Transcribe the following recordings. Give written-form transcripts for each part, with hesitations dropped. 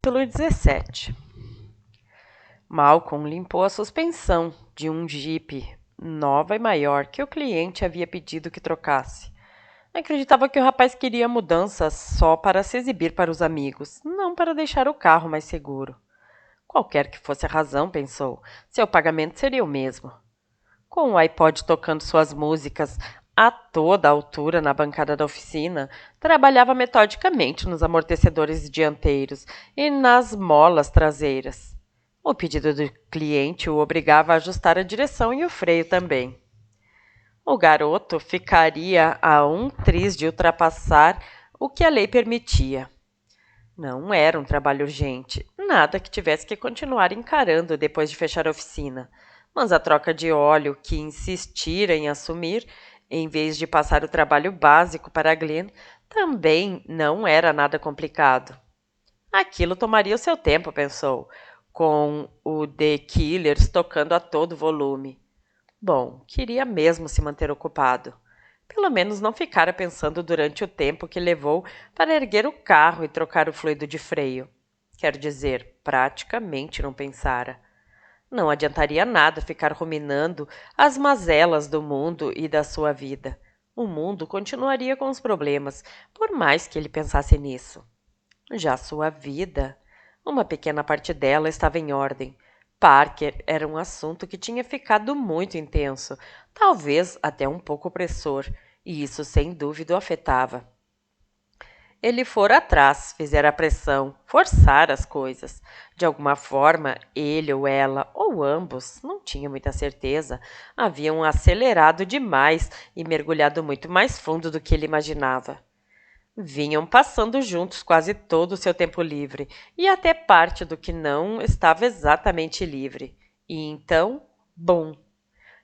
Capítulo 17. Malcolm limpou a suspensão de um Jeep nova e maior que o cliente havia pedido que trocasse. Acreditava que o rapaz queria mudanças só para se exibir para os amigos, não para deixar o carro mais seguro. Qualquer que fosse a razão, pensou, seu pagamento seria o mesmo. Com o iPod tocando suas músicas a toda altura na bancada da oficina, trabalhava metodicamente nos amortecedores dianteiros e nas molas traseiras. O pedido do cliente o obrigava a ajustar a direção e o freio também. O garoto ficaria a um triz de ultrapassar o que a lei permitia. Não era um trabalho urgente, nada que tivesse que continuar encarando depois de fechar a oficina, mas a troca de óleo que insistira em assumir, em vez de passar o trabalho básico para a Glenn, também não era nada complicado. Aquilo tomaria o seu tempo, pensou, com o The Killers tocando a todo volume. Bom, queria mesmo se manter ocupado. Pelo menos não ficara pensando durante o tempo que levou para erguer o carro e trocar o fluido de freio. Quer dizer, praticamente não pensara. Não adiantaria nada ficar ruminando as mazelas do mundo e da sua vida. O mundo continuaria com os problemas, por mais que ele pensasse nisso. Já sua vida, uma pequena parte dela estava em ordem. Parker era um assunto que tinha ficado muito intenso, talvez até um pouco opressor, e isso sem dúvida o afetava. Ele fora atrás, fizera pressão, forçar as coisas. De alguma forma, ele ou ela, ou ambos, não tinha muita certeza, haviam acelerado demais e mergulhado muito mais fundo do que ele imaginava. Vinham passando juntos quase todo o seu tempo livre, e até parte do que não estava exatamente livre. E então, bum!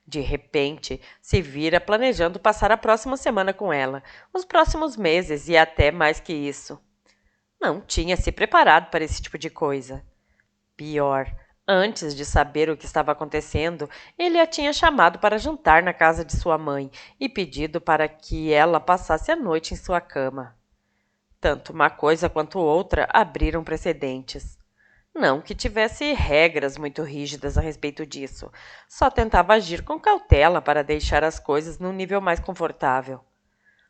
De repente, se vira planejando passar a próxima semana com ela, os próximos meses e até mais que isso. Não tinha se preparado para esse tipo de coisa. Pior, antes de saber o que estava acontecendo, ele a tinha chamado para jantar na casa de sua mãe e pedido para que ela passasse a noite em sua cama. Tanto uma coisa quanto outra abriram precedentes. Não que tivesse regras muito rígidas a respeito disso, só tentava agir com cautela para deixar as coisas num nível mais confortável.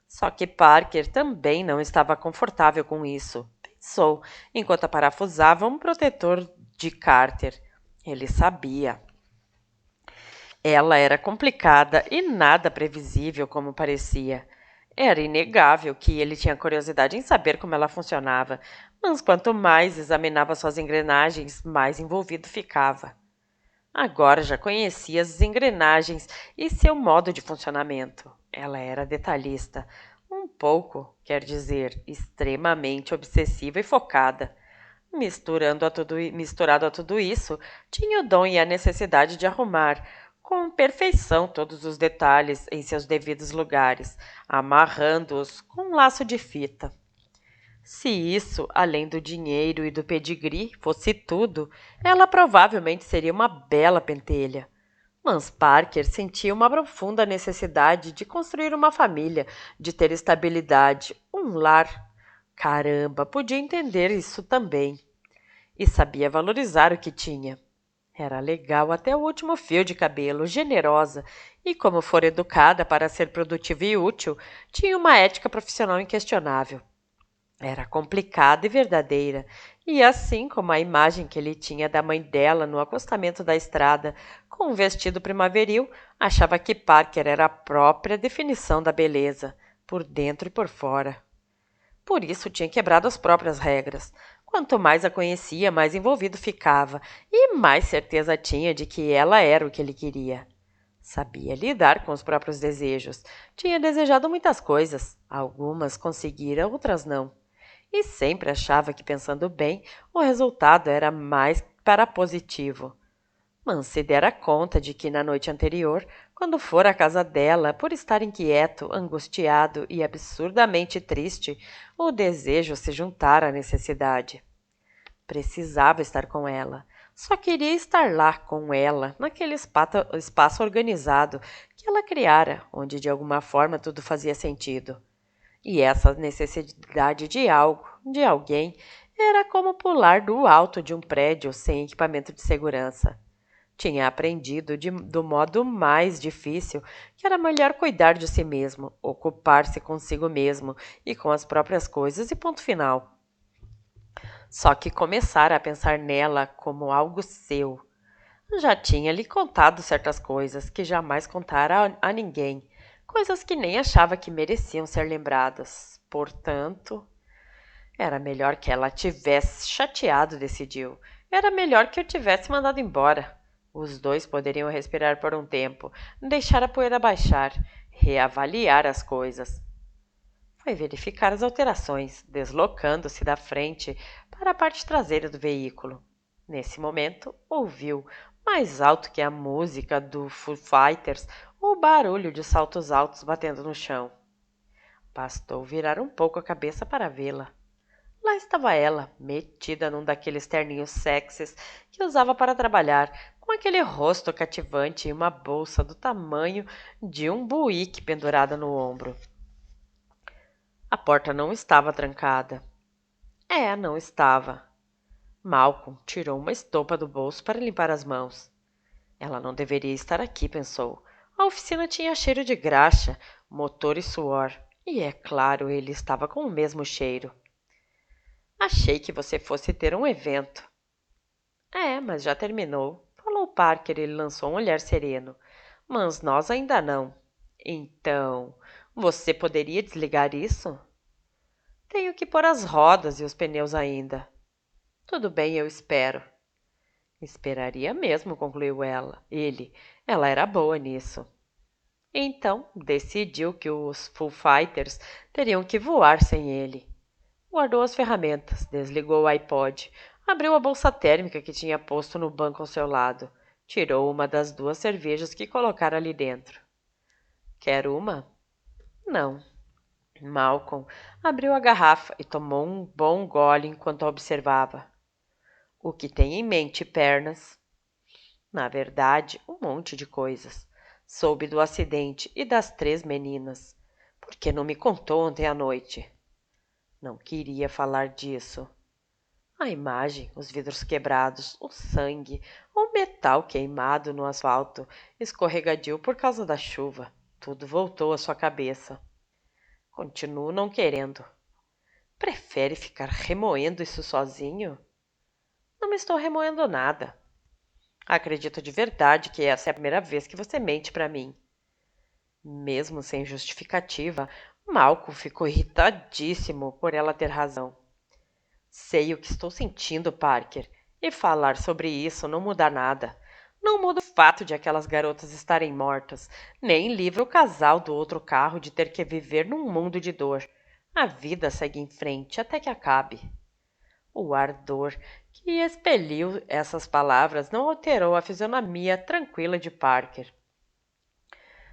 Só que Parker também não estava confortável com isso, pensou, enquanto parafusava um protetor de Carter. Ele sabia. Ela era complicada e nada previsível como parecia. Era inegável que ele tinha curiosidade em saber como ela funcionava, mas quanto mais examinava suas engrenagens, mais envolvido ficava. Agora já conhecia as engrenagens e seu modo de funcionamento. Ela era detalhista, um pouco, quer dizer, extremamente obsessiva e focada. Misturado a tudo isso, tinha o dom e a necessidade de arrumar com perfeição todos os detalhes em seus devidos lugares, amarrando-os com um laço de fita. Se isso, além do dinheiro e do pedigree, fosse tudo, ela provavelmente seria uma bela pentelha. Mas Parker sentia uma profunda necessidade de construir uma família, de ter estabilidade, um lar. Caramba, podia entender isso também. E sabia valorizar o que tinha. Era legal até o último fio de cabelo, generosa, e como fora educada para ser produtiva e útil, tinha uma ética profissional inquestionável. Era complicada e verdadeira, e assim como a imagem que ele tinha da mãe dela no acostamento da estrada, com um vestido primaveril, achava que Parker era a própria definição da beleza, por dentro e por fora. Por isso tinha quebrado as próprias regras. Quanto mais a conhecia, mais envolvido ficava, e mais certeza tinha de que ela era o que ele queria. Sabia lidar com os próprios desejos. Tinha desejado muitas coisas. Algumas conseguira, outras não. E sempre achava que, pensando bem, o resultado era mais para positivo. Mas se dera conta de que, na noite anterior, quando fora à casa dela, por estar inquieto, angustiado e absurdamente triste, o desejo se juntara à necessidade. Precisava estar com ela. Só queria estar lá com ela, naquele espaço organizado que ela criara, onde de alguma forma tudo fazia sentido. E essa necessidade de algo, de alguém, Era como pular do alto de um prédio sem equipamento de segurança. Tinha aprendido do modo mais difícil que era melhor cuidar de si mesmo, ocupar-se consigo mesmo e com as próprias coisas e ponto final. Só que começara a pensar nela como algo seu. Já tinha lhe contado certas coisas que jamais contara a ninguém, coisas que nem achava que mereciam ser lembradas. Portanto, era melhor que ela tivesse chateado, decidiu. Era melhor que eu tivesse mandado embora. Os dois poderiam respirar por um tempo, deixar a poeira baixar, reavaliar as coisas. Foi verificar as alterações, deslocando-se da frente para a parte traseira do veículo. Nesse momento, ouviu, mais alto que a música do Foo Fighters, o barulho de saltos altos batendo no chão. Bastou virar um pouco a cabeça para vê-la. Lá estava ela, metida num daqueles terninhos sexys que usava para trabalhar, com aquele rosto cativante e uma bolsa do tamanho de um buíque pendurada no ombro. A porta não estava trancada. Não estava. Malcolm tirou uma estopa do bolso para limpar as mãos. Ela não deveria estar aqui, pensou. A oficina tinha cheiro de graxa, motor e suor. E é claro, ele estava com o mesmo cheiro. Achei que você fosse ter um evento. Mas já terminou. Falou Parker, ele lançou um olhar sereno. Mas nós ainda não. Então, você poderia desligar isso? Tenho que pôr as rodas e os pneus ainda. Tudo bem, eu espero. Esperaria mesmo, concluiu ele. Ela era boa nisso. Então, decidiu que os Foo Fighters teriam que voar sem ele. Guardou as ferramentas, desligou o iPod, abriu a bolsa térmica que tinha posto no banco ao seu lado, tirou uma das duas cervejas que colocara ali dentro. Quer uma? Não. Malcolm abriu a garrafa e tomou um bom gole enquanto a observava. O que tem em mente, pernas? Na verdade, um monte de coisas. Soube do acidente e das 3 meninas. Por que não me contou ontem à noite? Não queria falar disso. A imagem, os vidros quebrados, o sangue, o metal queimado no asfalto, escorregadio por causa da chuva. Tudo voltou à sua cabeça. Continuo não querendo. Prefere ficar remoendo isso sozinho? Não estou remoendo nada. Acredito de verdade que essa é a primeira vez que você mente para mim. Mesmo sem justificativa, Malcolm ficou irritadíssimo por ela ter razão. Sei o que estou sentindo, Parker, e falar sobre isso não muda nada. Não muda o fato de aquelas garotas estarem mortas, nem livra o casal do outro carro de ter que viver num mundo de dor. A vida segue em frente até que acabe. O ardor que expeliu essas palavras não alterou a fisionomia tranquila de Parker.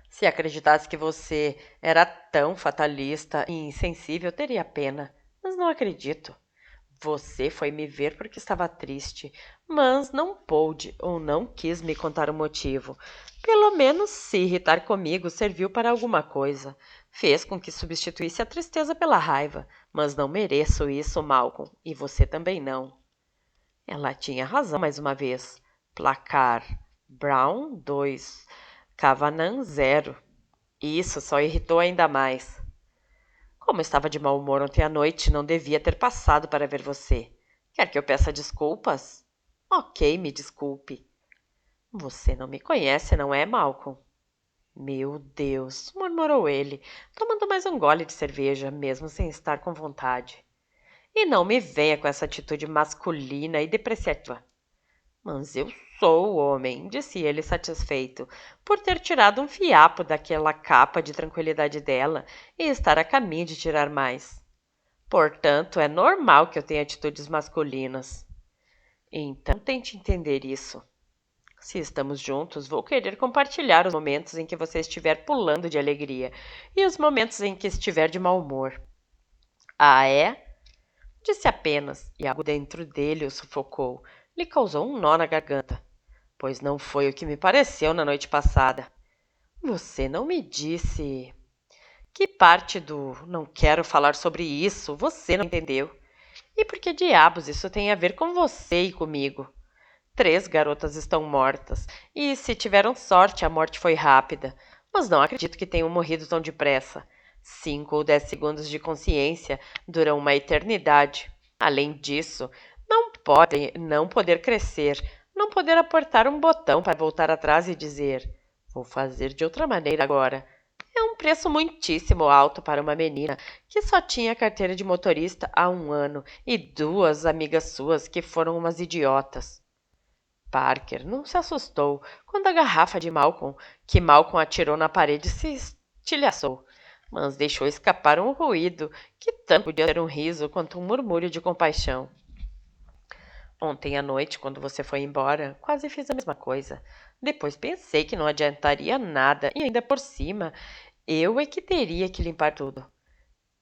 Se acreditasse que você era tão fatalista e insensível, teria pena. Mas não acredito. Você foi me ver porque estava triste, mas não pôde ou não quis me contar o motivo. Pelo menos se irritar comigo serviu para alguma coisa. Fez com que substituísse a tristeza pela raiva, mas não mereço isso, Malcolm, e você também não. Ela tinha razão mais uma vez. Placar: Brown 2, Kavanagh 0. Isso só irritou ainda mais. Como estava de mau humor ontem à noite, não devia ter passado para ver você. Quer que eu peça desculpas? Ok, me desculpe. Você não me conhece, não é, Malcolm? Meu Deus, murmurou ele, tomando mais um gole de cerveja, mesmo sem estar com vontade. E não me venha com essa atitude masculina e depreciativa. Mas eu sou o homem, disse ele satisfeito, por ter tirado um fiapo daquela capa de tranquilidade dela e estar a caminho de tirar mais. Portanto, é normal que eu tenha atitudes masculinas. Então, tente entender isso. Se estamos juntos, vou querer compartilhar os momentos em que você estiver pulando de alegria e os momentos em que estiver de mau humor. Ah, é? Disse apenas, e algo dentro dele o sufocou, lhe causou um nó na garganta. Pois não foi o que me pareceu na noite passada. Você não me disse. Que parte do não quero falar sobre isso você não entendeu? E por que diabos isso tem a ver com você e comigo? 3 garotas estão mortas, e se tiveram sorte, a morte foi rápida. Mas não acredito que tenham morrido tão depressa. 5 ou 10 segundos de consciência duram uma eternidade. Além disso, não podem não poder crescer, não poder apertar um botão para voltar atrás e dizer: vou fazer de outra maneira agora. É um preço muitíssimo alto para uma menina que só tinha carteira de motorista há um ano e 2 amigas suas que foram umas idiotas. Parker não se assustou quando a garrafa de Malcolm, que Malcolm atirou na parede, se estilhaçou, mas deixou escapar um ruído que tanto podia ser um riso quanto um murmúrio de compaixão. Ontem à noite, quando você foi embora, quase fiz a mesma coisa. Depois pensei que não adiantaria nada e ainda por cima, eu é que teria que limpar tudo.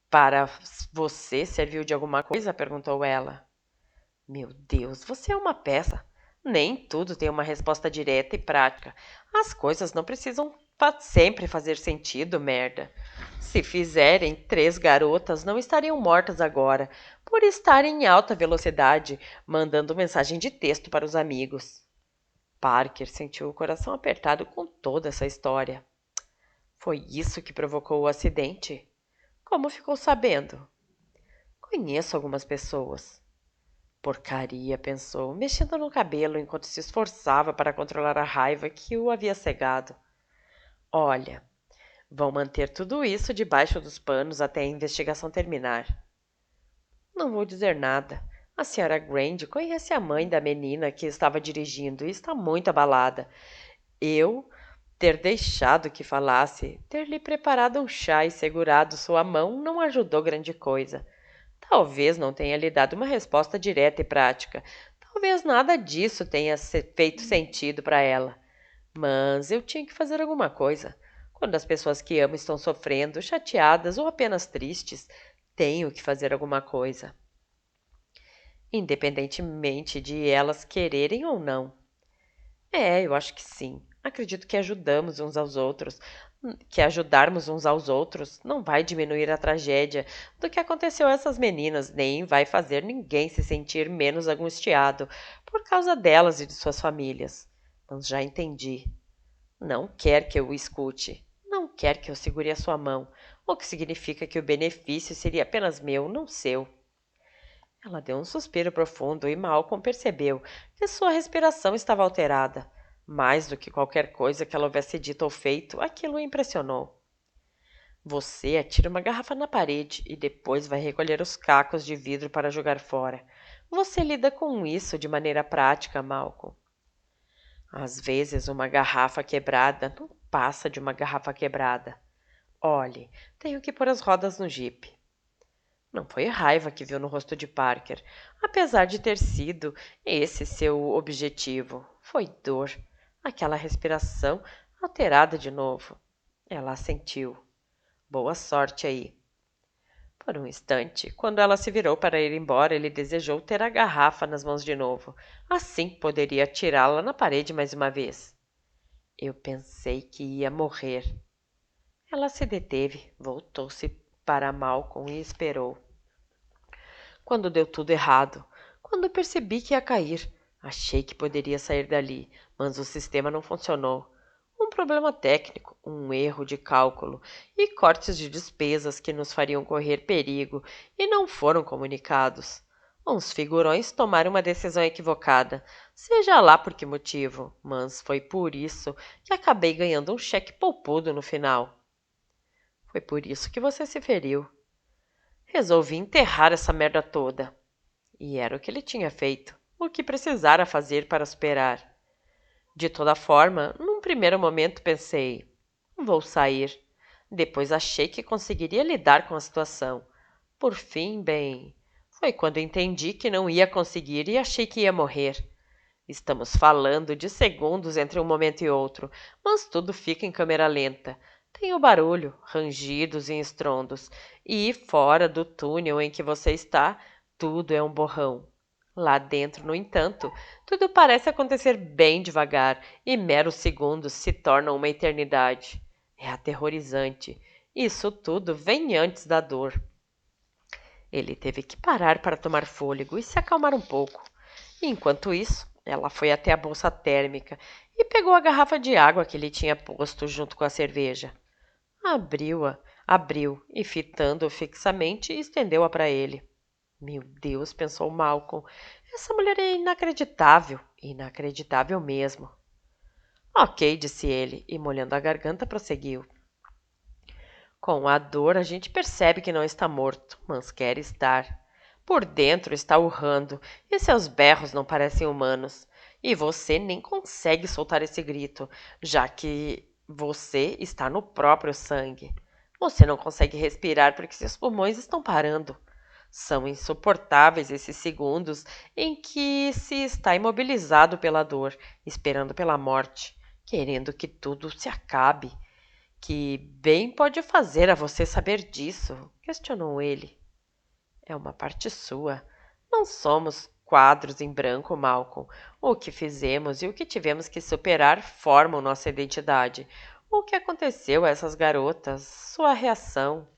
Para você serviu de alguma coisa? Perguntou ela. Meu Deus, você é uma peça. Nem tudo tem uma resposta direta e prática. As coisas não precisam sempre fazer sentido, merda. Se fizerem, 3 garotas não estariam mortas agora, por estarem em alta velocidade, mandando mensagem de texto para os amigos. Parker sentiu o coração apertado com toda essa história. Foi isso que provocou o acidente? Como ficou sabendo? Conheço algumas pessoas. Porcaria, pensou, mexendo no cabelo enquanto se esforçava para controlar a raiva que o havia cegado. Olha, vão manter tudo isso debaixo dos panos até a investigação terminar. Não vou dizer nada. A senhora Grande conhece a mãe da menina que estava dirigindo e está muito abalada. Eu ter deixado que falasse, ter lhe preparado um chá e segurado sua mão não ajudou grande coisa. Talvez não tenha lhe dado uma resposta direta e prática. Talvez nada disso tenha feito sentido para ela. Mas eu tinha que fazer alguma coisa. Quando as pessoas que amo estão sofrendo, chateadas ou apenas tristes, tenho que fazer alguma coisa. Independentemente de elas quererem ou não. Eu acho que sim. Acredito que ajudamos uns aos outros, que ajudarmos uns aos outros não vai diminuir a tragédia do que aconteceu a essas meninas, nem vai fazer ninguém se sentir menos angustiado por causa delas e de suas famílias. Mas já entendi. Não quer que eu o escute. Não quer que eu segure a sua mão, o que significa que o benefício seria apenas meu, não seu. Ela deu um suspiro profundo e Malcolm percebeu que sua respiração estava alterada. Mais do que qualquer coisa que ela houvesse dito ou feito, aquilo o impressionou. Você atira uma garrafa na parede e depois vai recolher os cacos de vidro para jogar fora. Você lida com isso de maneira prática, Malcolm. Às vezes, uma garrafa quebrada não passa de uma garrafa quebrada. Olhe, tenho que pôr as rodas no jipe. Não foi raiva que viu no rosto de Parker, apesar de ter sido esse seu objetivo. Foi dor, aquela respiração alterada de novo. Ela assentiu. Boa sorte aí. Por um instante, quando ela se virou para ir embora, ele desejou ter a garrafa nas mãos de novo. Assim poderia atirá-la na parede mais uma vez. Eu pensei que ia morrer. Ela se deteve, voltou-se para Malcolm e esperou. Quando deu tudo errado, quando percebi que ia cair, achei que poderia sair dali, mas o sistema não funcionou. Um problema técnico, um erro de cálculo e cortes de despesas que nos fariam correr perigo e não foram comunicados. Uns figurões tomaram uma decisão equivocada, seja lá por que motivo, mas foi por isso que acabei ganhando um cheque poupudo no final. Foi por isso que você se feriu. Resolvi enterrar essa merda toda. E era o que ele tinha feito, o que precisara fazer para superar. De toda forma, num primeiro momento pensei: vou sair. Depois achei que conseguiria lidar com a situação. Por fim, bem, foi quando entendi que não ia conseguir e achei que ia morrer. Estamos falando de segundos entre um momento e outro, mas tudo fica em câmera lenta. Tem o barulho, rangidos e estrondos, e fora do túnel em que você está, tudo é um borrão. Lá dentro, no entanto, tudo parece acontecer bem devagar e meros segundos se tornam uma eternidade. É aterrorizante. Isso tudo vem antes da dor. Ele teve que parar para tomar fôlego e se acalmar um pouco. Enquanto isso, ela foi até a bolsa térmica e pegou a garrafa de água que ele tinha posto junto com a cerveja. Abriu e, fitando-o fixamente, estendeu-a para ele. Meu Deus, pensou Malcolm, essa mulher é inacreditável, inacreditável mesmo. Ok, disse ele, e molhando a garganta prosseguiu. Com a dor, a gente percebe que não está morto, mas quer estar. Por dentro está urrando, e seus berros não parecem humanos. E você nem consegue soltar esse grito, já que você está no próprio sangue. Você não consegue respirar porque seus pulmões estão parando. São insuportáveis esses segundos em que se está imobilizado pela dor, esperando pela morte, querendo que tudo se acabe. Que bem pode fazer a você saber disso? Questionou ele. É uma parte sua. Não somos quadros em branco, Malcolm. O que fizemos e o que tivemos que superar formam nossa identidade. O que aconteceu a essas garotas? Sua reação?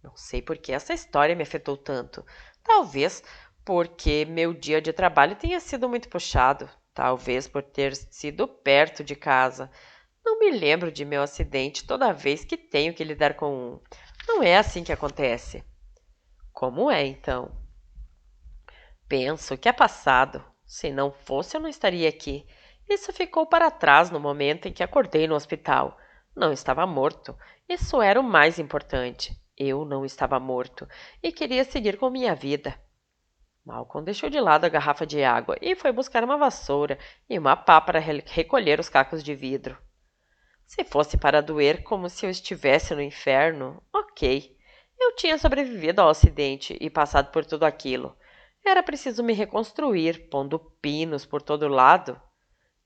Não sei por que essa história me afetou tanto. Talvez porque meu dia de trabalho tenha sido muito puxado. Talvez por ter sido perto de casa. Não me lembro de meu acidente toda vez que tenho que lidar com um. Não é assim que acontece. Como é, então? Penso que é passado. Se não fosse, eu não estaria aqui. Isso ficou para trás no momento em que acordei no hospital. Não estava morto. Isso era o mais importante. Eu não estava morto e queria seguir com minha vida. Malcolm deixou de lado a garrafa de água e foi buscar uma vassoura e uma pá para recolher os cacos de vidro. Se fosse para doer como se eu estivesse no inferno, ok. Eu tinha sobrevivido ao acidente e passado por tudo aquilo. Era preciso me reconstruir, pondo pinos por todo lado.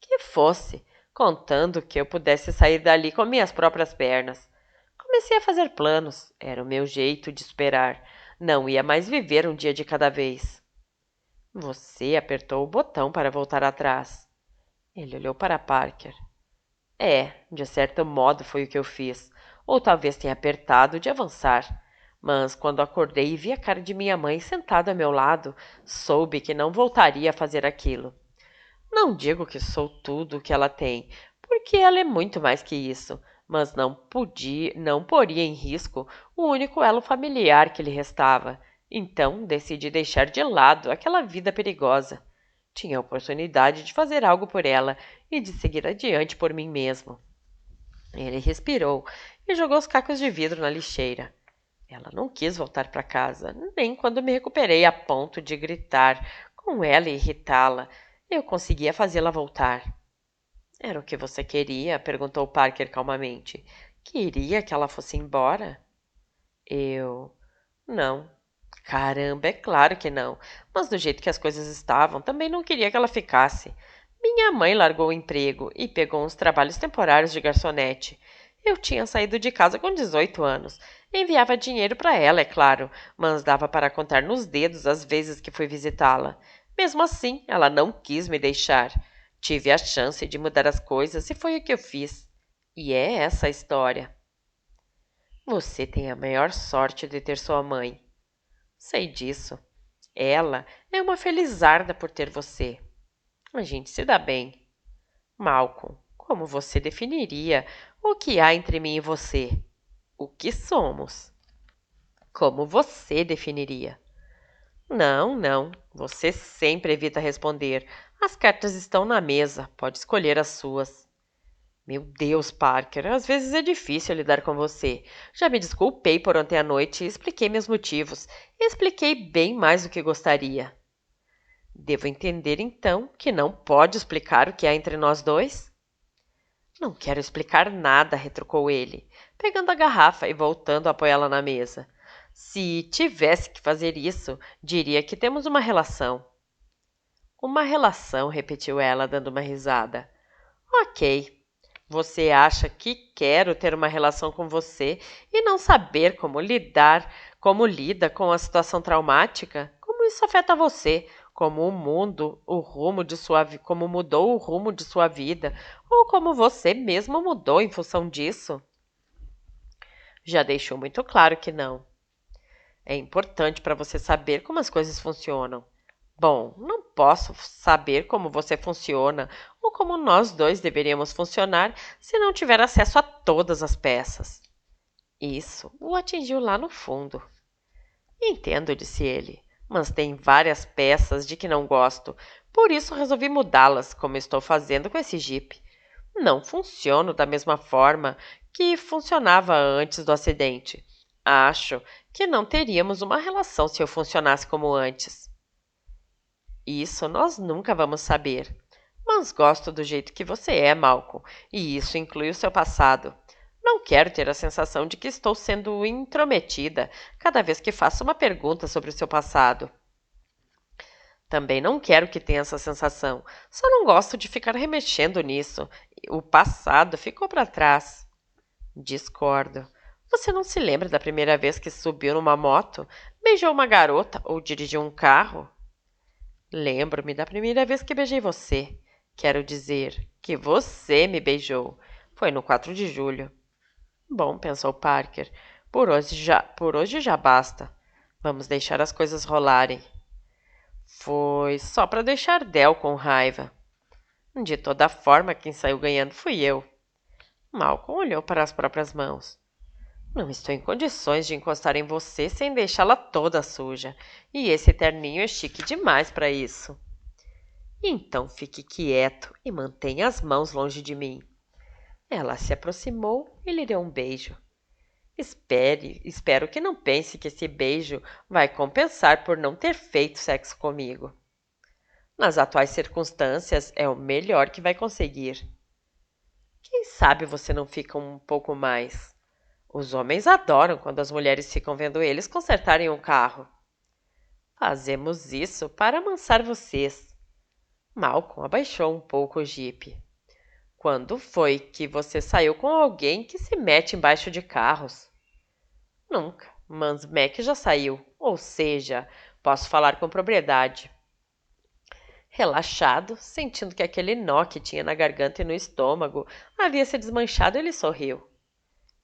Que fosse, contando que eu pudesse sair dali com minhas próprias pernas. Comecei a fazer planos. Era o meu jeito de esperar. Não ia mais viver um dia de cada vez. Você apertou o botão para voltar atrás. Ele olhou para Parker. De certo modo foi o que eu fiz. Ou talvez tenha apertado de avançar. Mas quando acordei e vi a cara de minha mãe sentada ao meu lado, soube que não voltaria a fazer aquilo. Não digo que sou tudo o que ela tem, porque ela é muito mais que isso, mas não poria em risco o único elo familiar que lhe restava. Então decidi deixar de lado aquela vida perigosa. Tinha a oportunidade de fazer algo por ela e de seguir adiante por mim mesmo. Ele respirou e jogou os cacos de vidro na lixeira. Ela não quis voltar para casa, nem quando me recuperei a ponto de gritar com ela e irritá-la. Eu conseguia fazê-la voltar. Era o que você queria? Perguntou Parker calmamente. Queria que ela fosse embora? Eu. Não. Caramba, é claro que não. Mas do jeito que as coisas estavam, também não queria que ela ficasse. Minha mãe largou o emprego e pegou uns trabalhos temporários de garçonete. Eu tinha saído de casa com 18 anos. Enviava dinheiro para ela, é claro, mas dava para contar nos dedos as vezes que fui visitá-la. Mesmo assim, ela não quis me deixar. Tive a chance de mudar as coisas e foi o que eu fiz. E é essa a história. Você tem a maior sorte de ter sua mãe. Sei disso. Ela é uma felizarda por ter você. A gente se dá bem. Malcolm, como você definiria o que há entre mim e você? O que somos? Como você definiria? Não, não. Você sempre evita responder. As cartas estão na mesa. Pode escolher as suas. Meu Deus, Parker, às vezes é difícil lidar com você. Já me desculpei por ontem à noite e expliquei meus motivos. Expliquei bem mais do que gostaria. Devo entender, então, que não pode explicar o que há entre nós dois? Não quero explicar nada, retrucou ele, pegando a garrafa e voltando a apoiá-la na mesa. Se tivesse que fazer isso, diria que temos uma relação. Uma relação, repetiu ela, dando uma risada. Ok. Você acha que quero ter uma relação com você e não saber como lida com a situação traumática? Como isso afeta você? Como o mundo, como mudou o rumo de sua vida? Ou como você mesmo mudou em função disso? Já deixou muito claro que não. É importante para você saber como as coisas funcionam. Bom, não posso saber como você funciona ou como nós dois deveríamos funcionar se não tiver acesso a todas as peças. Isso o atingiu lá no fundo. Entendo, disse ele, mas tem várias peças de que não gosto, por isso resolvi mudá-las, como estou fazendo com esse Jeep. Não funciono da mesma forma que funcionava antes do acidente. Acho que não teríamos uma relação se eu funcionasse como antes. Isso nós nunca vamos saber. Mas gosto do jeito que você é, Malcolm, e isso inclui o seu passado. Não quero ter a sensação de que estou sendo intrometida cada vez que faço uma pergunta sobre o seu passado. Também não quero que tenha essa sensação. Só não gosto de ficar remexendo nisso. O passado ficou para trás. Discordo. Você não se lembra da primeira vez que subiu numa moto, beijou uma garota ou dirigiu um carro? Lembro-me da primeira vez que beijei você. Quero dizer que você me beijou. Foi no 4 de julho. Bom, pensou Parker, por hoje já basta. Vamos deixar as coisas rolarem. Foi só para deixar Del com raiva. De toda forma, quem saiu ganhando fui eu. Malcolm olhou para as próprias mãos. Não estou em condições de encostar em você sem deixá-la toda suja. E esse terninho é chique demais para isso. Então fique quieto e mantenha as mãos longe de mim. Ela se aproximou e lhe deu um beijo. Espero que não pense que esse beijo vai compensar por não ter feito sexo comigo. Nas atuais circunstâncias, é o melhor que vai conseguir. Quem sabe você não fica um pouco mais? Os homens adoram quando as mulheres ficam vendo eles consertarem um carro. Fazemos isso para amansar vocês. Malcolm abaixou um pouco o jipe. Quando foi que você saiu com alguém que se mete embaixo de carros? Nunca, mas Mac já saiu, ou seja, posso falar com propriedade. Relaxado, sentindo que aquele nó que tinha na garganta e no estômago havia se desmanchado, ele sorriu.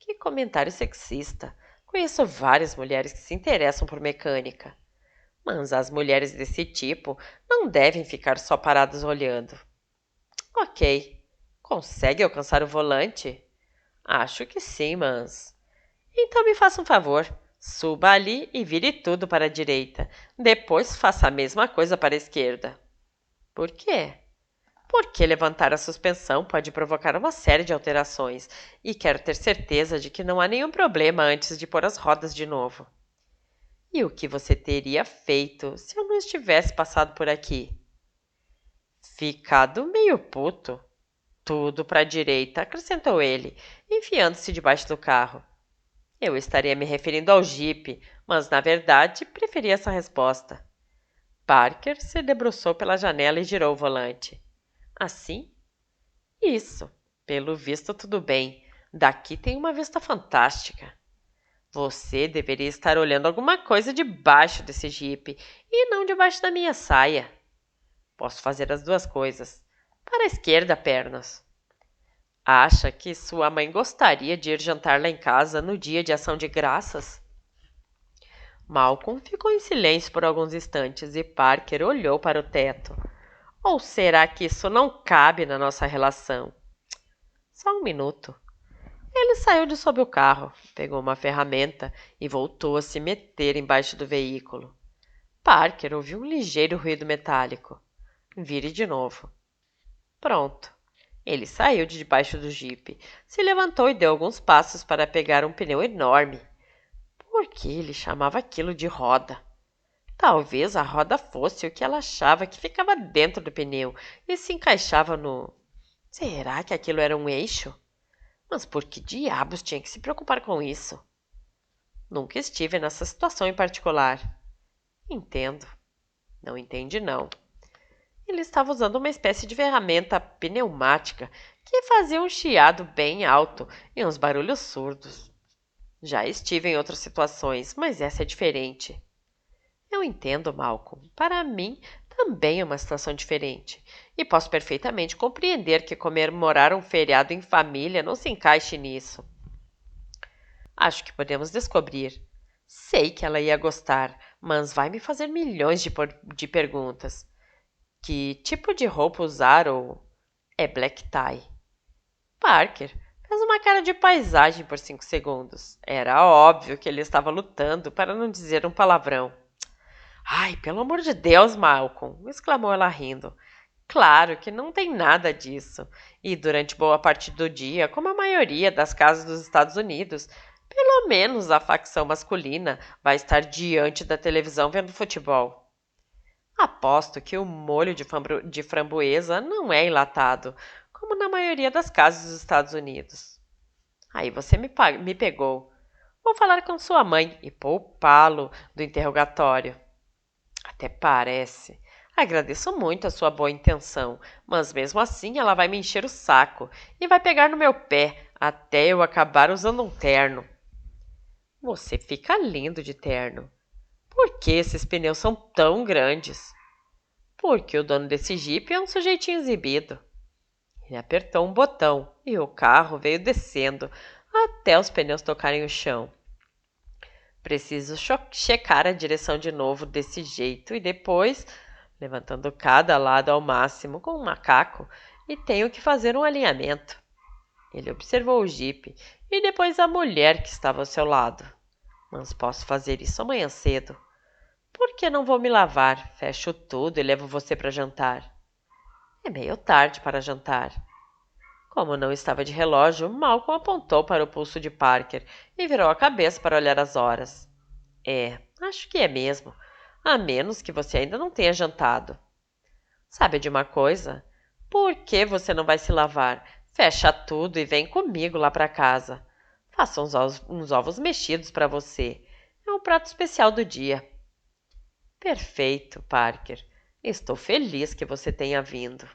Que comentário sexista! Conheço várias mulheres que se interessam por mecânica. Mas as mulheres desse tipo não devem ficar só paradas olhando. Ok. Consegue alcançar o volante? Acho que sim, mas... Então me faça um favor. Suba ali e vire tudo para a direita. Depois faça a mesma coisa para a esquerda. Por quê? Porque levantar a suspensão pode provocar uma série de alterações e quero ter certeza de que não há nenhum problema antes de pôr as rodas de novo. E o que você teria feito se eu não estivesse passado por aqui? Ficado meio puto. Tudo para a direita, acrescentou ele, enfiando-se debaixo do carro. Eu estaria me referindo ao Jeep, mas na verdade preferi essa resposta. Parker se debruçou pela janela e girou o volante. Assim? Isso. Pelo visto, tudo bem. Daqui tem uma vista fantástica. Você deveria estar olhando alguma coisa debaixo desse Jeep e não debaixo da minha saia. Posso fazer as duas coisas. Para a esquerda, pernas. Acha que sua mãe gostaria de ir jantar lá em casa no dia de ação de graças? Malcolm ficou em silêncio por alguns instantes e Parker olhou para o teto. Ou será que isso não cabe na nossa relação? Só um minuto. Ele saiu de sob o carro, pegou uma ferramenta e voltou a se meter embaixo do veículo. Parker ouviu um ligeiro ruído metálico. Vire de novo. Pronto. Ele saiu de debaixo do jipe, se levantou e deu alguns passos para pegar um pneu enorme. Por que ele chamava aquilo de roda? Talvez a roda fosse o que ela achava que ficava dentro do pneu e se encaixava no... Será que aquilo era um eixo? Mas por que diabos tinha que se preocupar com isso? Nunca estive nessa situação em particular. Entendo. Não entende, não. Ele estava usando uma espécie de ferramenta pneumática que fazia um chiado bem alto e uns barulhos surdos. Já estive em outras situações, mas essa é diferente. Eu entendo, Malcolm. Para mim, também é uma situação diferente. E posso perfeitamente compreender que comemorar um feriado em família não se encaixe nisso. Acho que podemos descobrir. Sei que ela ia gostar, mas vai me fazer milhões de perguntas. Que tipo de roupa usar ou é black tie? Parker fez uma cara de paisagem por 5 segundos. Era óbvio que ele estava lutando para não dizer um palavrão. Ai, pelo amor de Deus, Malcolm! Exclamou ela rindo. Claro que não tem nada disso. E durante boa parte do dia, como a maioria das casas dos Estados Unidos, pelo menos a facção masculina vai estar diante da televisão vendo futebol. Aposto que o molho de framboesa não é enlatado, como na maioria das casas dos Estados Unidos. Aí você me pegou. Vou falar com sua mãe e poupá-lo do interrogatório. Até parece. Agradeço muito a sua boa intenção, mas mesmo assim ela vai me encher o saco e vai pegar no meu pé até eu acabar usando um terno. Você fica lindo de terno. Por que esses pneus são tão grandes? Porque o dono desse Jeep é um sujeitinho exibido. Ele apertou um botão e o carro veio descendo até os pneus tocarem o chão. Preciso checar a direção de novo desse jeito e depois, levantando cada lado ao máximo com um macaco, e tenho que fazer um alinhamento. Ele observou o jipe e depois a mulher que estava ao seu lado. Mas posso fazer isso amanhã cedo. Por que não vou me lavar? Fecho tudo e levo você para jantar. É meio tarde para jantar. Como não estava de relógio, Malcolm apontou para o pulso de Parker e virou a cabeça para olhar as horas. É, acho que é mesmo. A menos que você ainda não tenha jantado. Sabe de uma coisa? Por que você não vai se lavar? Fecha tudo e vem comigo lá para casa. Faça uns ovos mexidos para você. É um prato especial do dia. Perfeito, Parker. Estou feliz que você tenha vindo.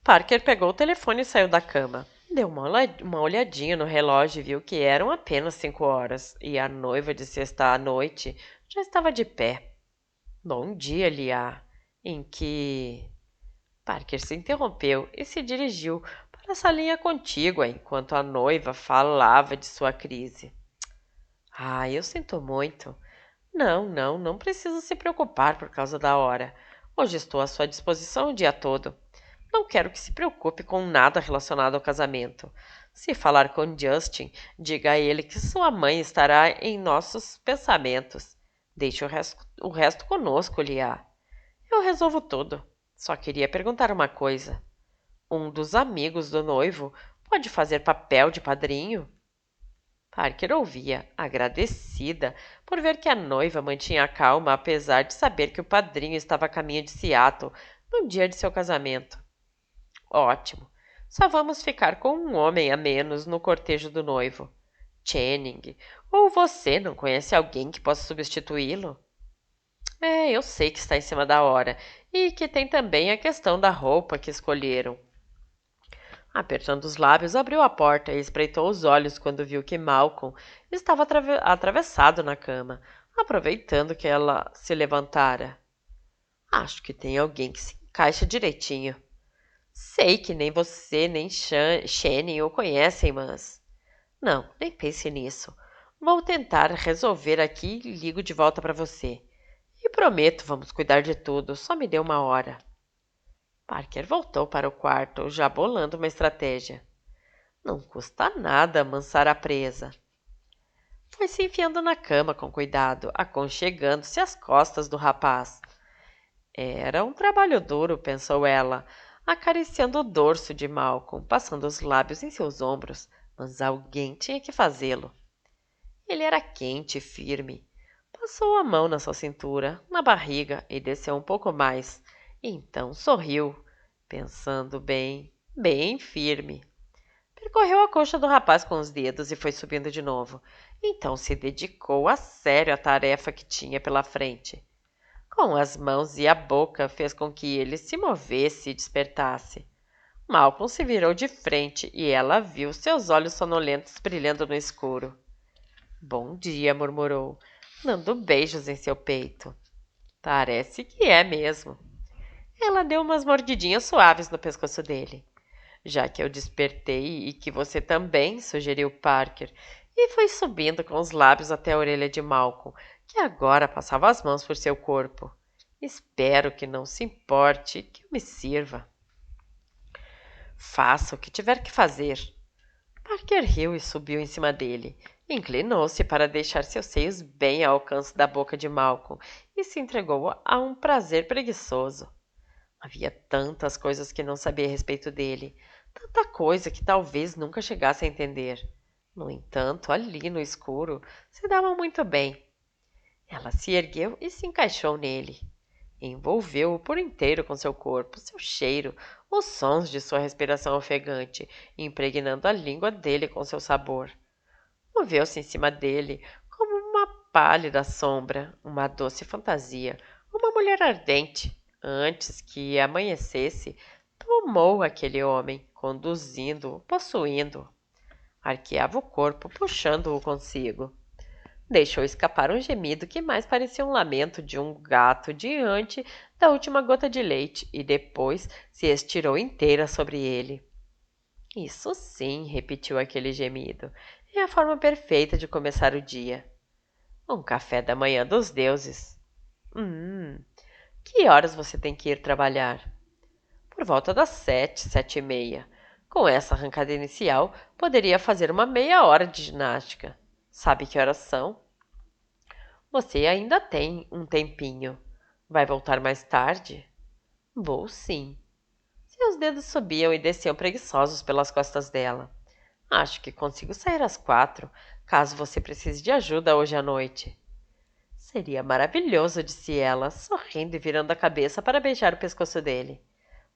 Parker pegou o telefone e saiu da cama. Deu uma olhadinha no relógio e viu que eram apenas 5 horas, e a noiva de sexta à noite já estava de pé. Bom dia, Lia. Em que... Parker se interrompeu e se dirigiu para a salinha contígua enquanto a noiva falava de sua crise. Ah, eu sinto muito. Não preciso se preocupar por causa da hora. Hoje estou à sua disposição o dia todo. Não quero que se preocupe com nada relacionado ao casamento. Se falar com Justin, diga a ele que sua mãe estará em nossos pensamentos. Deixe o resto conosco, Lia. Eu resolvo tudo. Só queria perguntar uma coisa. Um dos amigos do noivo pode fazer papel de padrinho? Parker ouvia, agradecida por ver que a noiva mantinha a calma apesar de saber que o padrinho estava a caminho de Seattle no dia de seu casamento. Ótimo. Só vamos ficar com um homem a menos no cortejo do noivo. Channing. Ou você não conhece alguém que possa substituí-lo? É, eu sei que está em cima da hora. E que tem também a questão da roupa que escolheram. Apertando os lábios, abriu a porta e espreitou os olhos quando viu que Malcolm estava atravessado na cama, aproveitando que ela se levantara. Acho que tem alguém que se encaixa direitinho. Sei que nem você nem Shannon o conhecem, mas... Não, nem pense nisso. Vou tentar resolver aqui e ligo de volta para você. E prometo, vamos cuidar de tudo, só me dê uma hora. Parker voltou para o quarto, já bolando uma estratégia. Não custa nada amansar a presa. Foi se enfiando na cama com cuidado, aconchegando-se às costas do rapaz. Era um trabalho duro, pensou ela, acariciando o dorso de Malcolm, passando os lábios em seus ombros, mas alguém tinha que fazê-lo. Ele era quente e firme. Passou a mão na sua cintura, na barriga e desceu um pouco mais. Então sorriu, pensando bem firme. Percorreu a coxa do rapaz com os dedos e foi subindo de novo. Então se dedicou a sério à tarefa que tinha pela frente. Com as mãos e a boca fez com que ele se movesse e despertasse. Malcolm se virou de frente e ela viu seus olhos sonolentos brilhando no escuro. Bom dia, murmurou, dando beijos em seu peito. Parece que é mesmo. Ela deu umas mordidinhas suaves no pescoço dele. Já que eu despertei e que você também, sugeriu Parker, e foi subindo com os lábios até a orelha de Malcolm, que agora passava as mãos por seu corpo. Espero que não se importe que eu me sirva. Faça o que tiver que fazer. Parker riu e subiu em cima dele. Inclinou-se para deixar seus seios bem ao alcance da boca de Malcolm e se entregou a um prazer preguiçoso. Havia tantas coisas que não sabia a respeito dele, tanta coisa que talvez nunca chegasse a entender. No entanto, ali no escuro, se davam muito bem. Ela se ergueu e se encaixou nele. Envolveu-o por inteiro com seu corpo, seu cheiro, os sons de sua respiração ofegante, impregnando a língua dele com seu sabor. Moveu-se em cima dele como uma pálida sombra, uma doce fantasia, uma mulher ardente. Antes que amanhecesse, tomou aquele homem, conduzindo-o, possuindo-o. Arqueava o corpo, puxando-o consigo. Deixou escapar um gemido que mais parecia um lamento de um gato diante da última gota de leite e depois se estirou inteira sobre ele. Isso sim, repetiu aquele gemido. É a forma perfeita de começar o dia. Um café da manhã dos deuses. Hum, que horas você tem que ir trabalhar? Por volta das 7, 7:30. Com essa arrancada inicial, poderia fazer uma meia hora de ginástica. Sabe que horas são? Você ainda tem um tempinho. Vai voltar mais tarde? Vou sim. Seus dedos subiam e desciam preguiçosos pelas costas dela. Acho que consigo sair às 4, caso você precise de ajuda hoje à noite. Seria maravilhoso, disse ela, sorrindo e virando a cabeça para beijar o pescoço dele.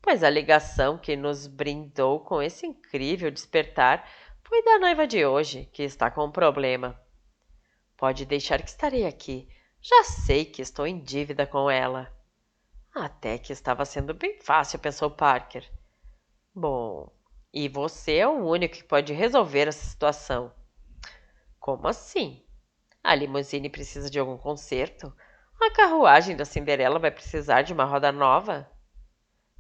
Pois a ligação que nos brindou com esse incrível despertar foi da noiva de hoje, que está com um problema. Pode deixar que estarei aqui. Já sei que estou em dívida com ela. Até que estava sendo bem fácil, pensou Parker. Bom, e você é o único que pode resolver essa situação. Como assim? A limusine precisa de algum conserto? A carruagem da Cinderela vai precisar de uma roda nova?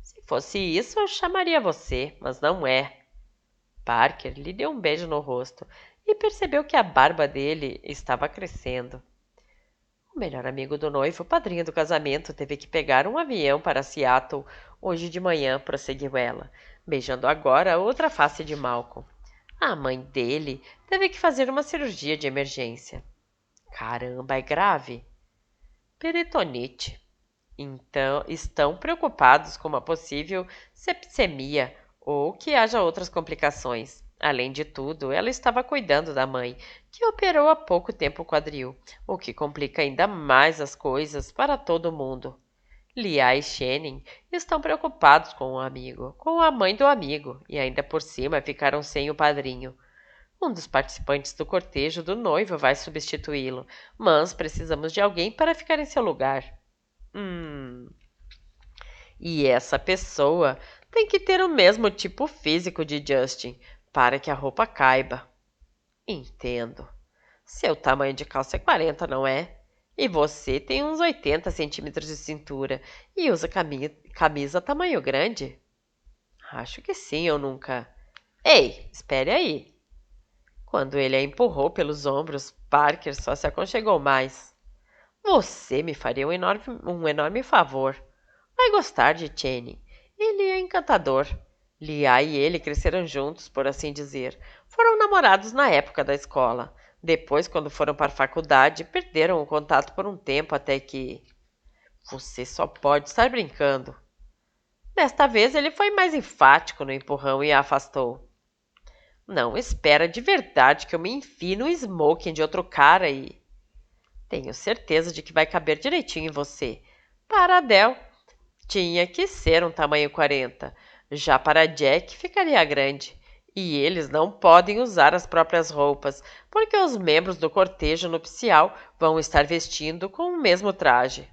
Se fosse isso, eu chamaria você, mas não é. Parker lhe deu um beijo no rosto e percebeu que a barba dele estava crescendo. O melhor amigo do noivo, o padrinho do casamento, teve que pegar um avião para Seattle hoje de manhã, prosseguiu ela, beijando agora a outra face de Malcolm. A mãe dele teve que fazer uma cirurgia de emergência. Caramba, é grave? Peritonite. Então, estão preocupados com uma possível sepsemia ou que haja outras complicações. Além de tudo, ela estava cuidando da mãe, que operou há pouco tempo o quadril, o que complica ainda mais as coisas para todo mundo. Lia e Shannon estão preocupados com o amigo, com a mãe do amigo, e ainda por cima ficaram sem o padrinho. Um dos participantes do cortejo do noivo vai substituí-lo, mas precisamos de alguém para ficar em seu lugar. E essa pessoa tem que ter o mesmo tipo físico de Justin para que a roupa caiba. Entendo. Seu tamanho de calça é 40, não é? E você tem uns 80 centímetros de cintura e usa camisa tamanho grande? Acho que sim, eu nunca. Ei, espere aí. Quando ele a empurrou pelos ombros, Parker só se aconchegou mais. Você me faria um enorme favor. Vai gostar de Channing. Ele é encantador. Lia e ele cresceram juntos, por assim dizer. Foram namorados na época da escola. Depois, quando foram para a faculdade, perderam o contato por um tempo até que... Você só pode estar brincando. Desta vez ele foi mais enfático no empurrão e a afastou. Não espera de verdade que eu me enfie no smoking de outro cara e... Tenho certeza de que vai caber direitinho em você. Para Adele, tinha que ser um tamanho 40. Já para Jack, ficaria grande. E eles não podem usar as próprias roupas, porque os membros do cortejo nupcial vão estar vestindo com o mesmo traje.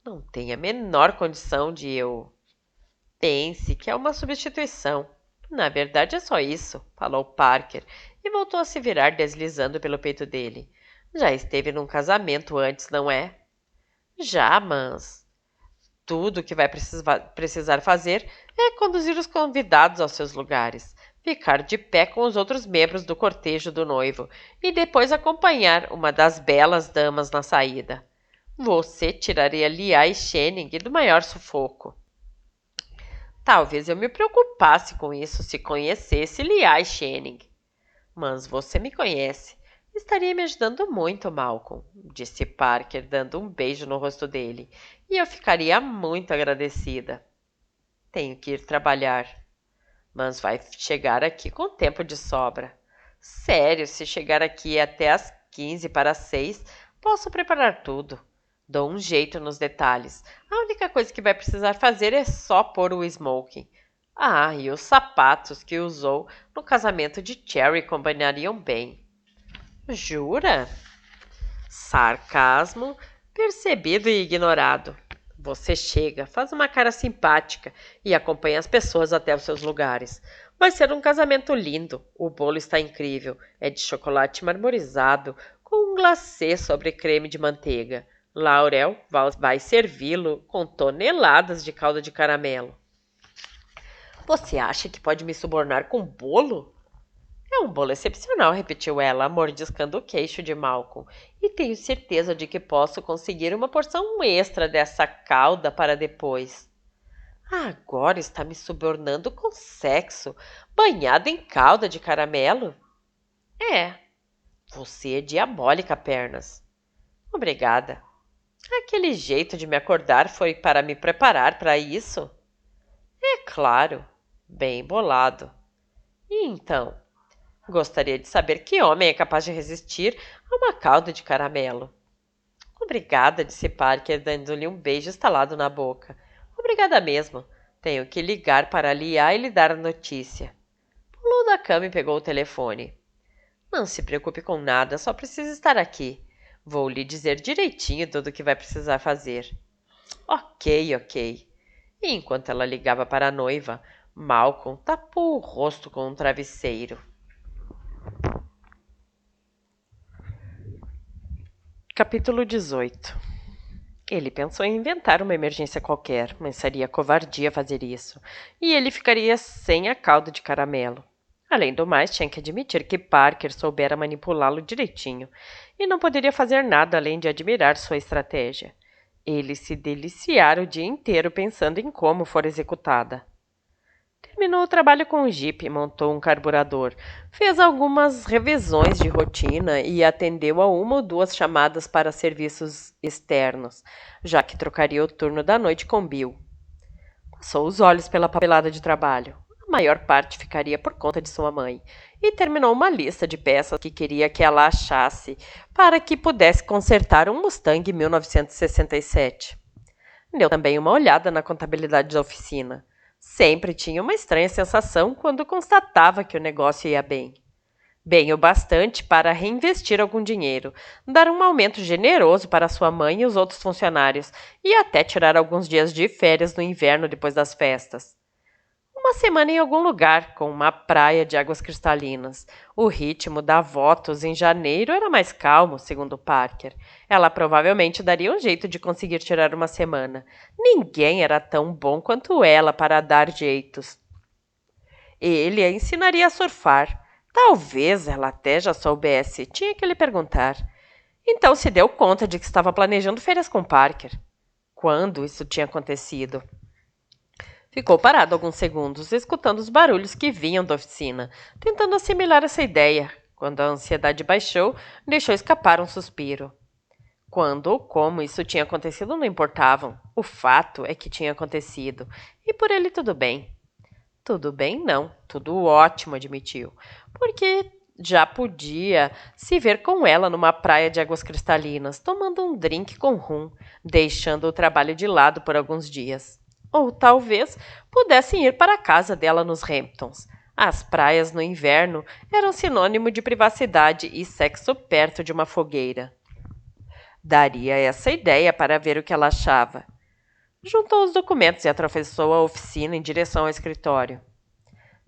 Não tem a menor condição de eu... Pense que é uma substituição. Na verdade é só isso, falou Parker, e voltou a se virar deslizando pelo peito dele. Já esteve num casamento antes, não é? Já, mas... Tudo o que vai precisar fazer é conduzir os convidados aos seus lugares. ficar de pé com os outros membros do cortejo do noivo e depois acompanhar uma das belas damas na saída. Você tiraria Lia e Channing do maior sufoco. Talvez eu me preocupasse com isso se conhecesse Lia e Channing. Mas você me conhece. Estaria me ajudando muito, Malcolm, disse Parker, dando um beijo no rosto dele, e eu ficaria muito agradecida. Tenho que ir trabalhar, mas vai chegar aqui com tempo de sobra. Sério, se chegar aqui até às 15 para 6, posso preparar tudo. Dou um jeito nos detalhes. A única coisa que vai precisar fazer é só pôr o smoking. Ah, e os sapatos que usou no casamento de Cherry combinariam bem. Jura? Sarcasmo percebido e ignorado. Você chega, faz uma cara simpática e acompanha as pessoas até os seus lugares. Vai ser um casamento lindo. O bolo está incrível. É de chocolate marmorizado, com um glacê sobre creme de manteiga. Laurel vai servi-lo com toneladas de calda de caramelo. Você acha que pode me subornar com bolo? É um bolo excepcional, repetiu ela, mordiscando o queixo de Malcolm. E tenho certeza de que posso conseguir uma porção extra dessa calda para depois. Agora está me subornando com sexo, banhado em calda de caramelo? É. Você é diabólica, Pernas. Obrigada. Aquele jeito de me acordar foi para me preparar para isso? É claro. Bem bolado. E então? Gostaria de saber que homem é capaz de resistir a uma calda de caramelo. Obrigada, disse Parker, dando-lhe um beijo estalado na boca. Obrigada mesmo. Tenho que ligar para aliar e lhe dar a notícia. Pulou da cama e pegou o telefone. Não se preocupe com nada, só precisa estar aqui. Vou lhe dizer direitinho tudo o que vai precisar fazer. Ok. E enquanto ela ligava para a noiva, Malcolm tapou o rosto com um travesseiro. Capítulo 18. Ele pensou em inventar uma emergência qualquer, mas seria covardia fazer isso, e ele ficaria sem a calda de caramelo. Além do mais, tinha que admitir que Parker soubera manipulá-lo direitinho, e não poderia fazer nada além de admirar sua estratégia. Ele se deliciara o dia inteiro pensando em como for executada. Terminou o trabalho com o Jeep, montou um carburador, fez algumas revisões de rotina e atendeu a uma ou duas chamadas para serviços externos, já que trocaria o turno da noite com Bill. Passou os olhos pela papelada de trabalho. A maior parte ficaria por conta de sua mãe, e terminou uma lista de peças que queria que ela achasse para que pudesse consertar um Mustang 1967. Deu também uma olhada na contabilidade da oficina. Sempre tinha uma estranha sensação quando constatava que o negócio ia bem. Bem o bastante para reinvestir algum dinheiro, dar um aumento generoso para sua mãe e os outros funcionários e até tirar alguns dias de férias no inverno depois das festas. Uma semana em algum lugar, com uma praia de águas cristalinas. O ritmo da votos em janeiro era mais calmo, segundo Parker. Ela provavelmente daria um jeito de conseguir tirar uma semana. Ninguém era tão bom quanto ela para dar jeitos. Ele a ensinaria a surfar. Talvez ela até já soubesse, tinha que lhe perguntar. Então se deu conta de que estava planejando férias com Parker. Quando isso tinha acontecido? Ficou parado alguns segundos, escutando os barulhos que vinham da oficina, tentando assimilar essa ideia. Quando a ansiedade baixou, deixou escapar um suspiro. Quando ou como isso tinha acontecido não importavam. O fato é que tinha acontecido. E por ele tudo bem. Tudo bem, não. Tudo ótimo, admitiu. Porque já podia se ver com ela numa praia de águas cristalinas, tomando um drink com rum, deixando o trabalho de lado por alguns dias. Ou talvez pudessem ir para a casa dela nos Hamptons. As praias no inverno eram sinônimo de privacidade e sexo perto de uma fogueira. Daria essa ideia para ver o que ela achava. Juntou os documentos e atravessou a oficina em direção ao escritório.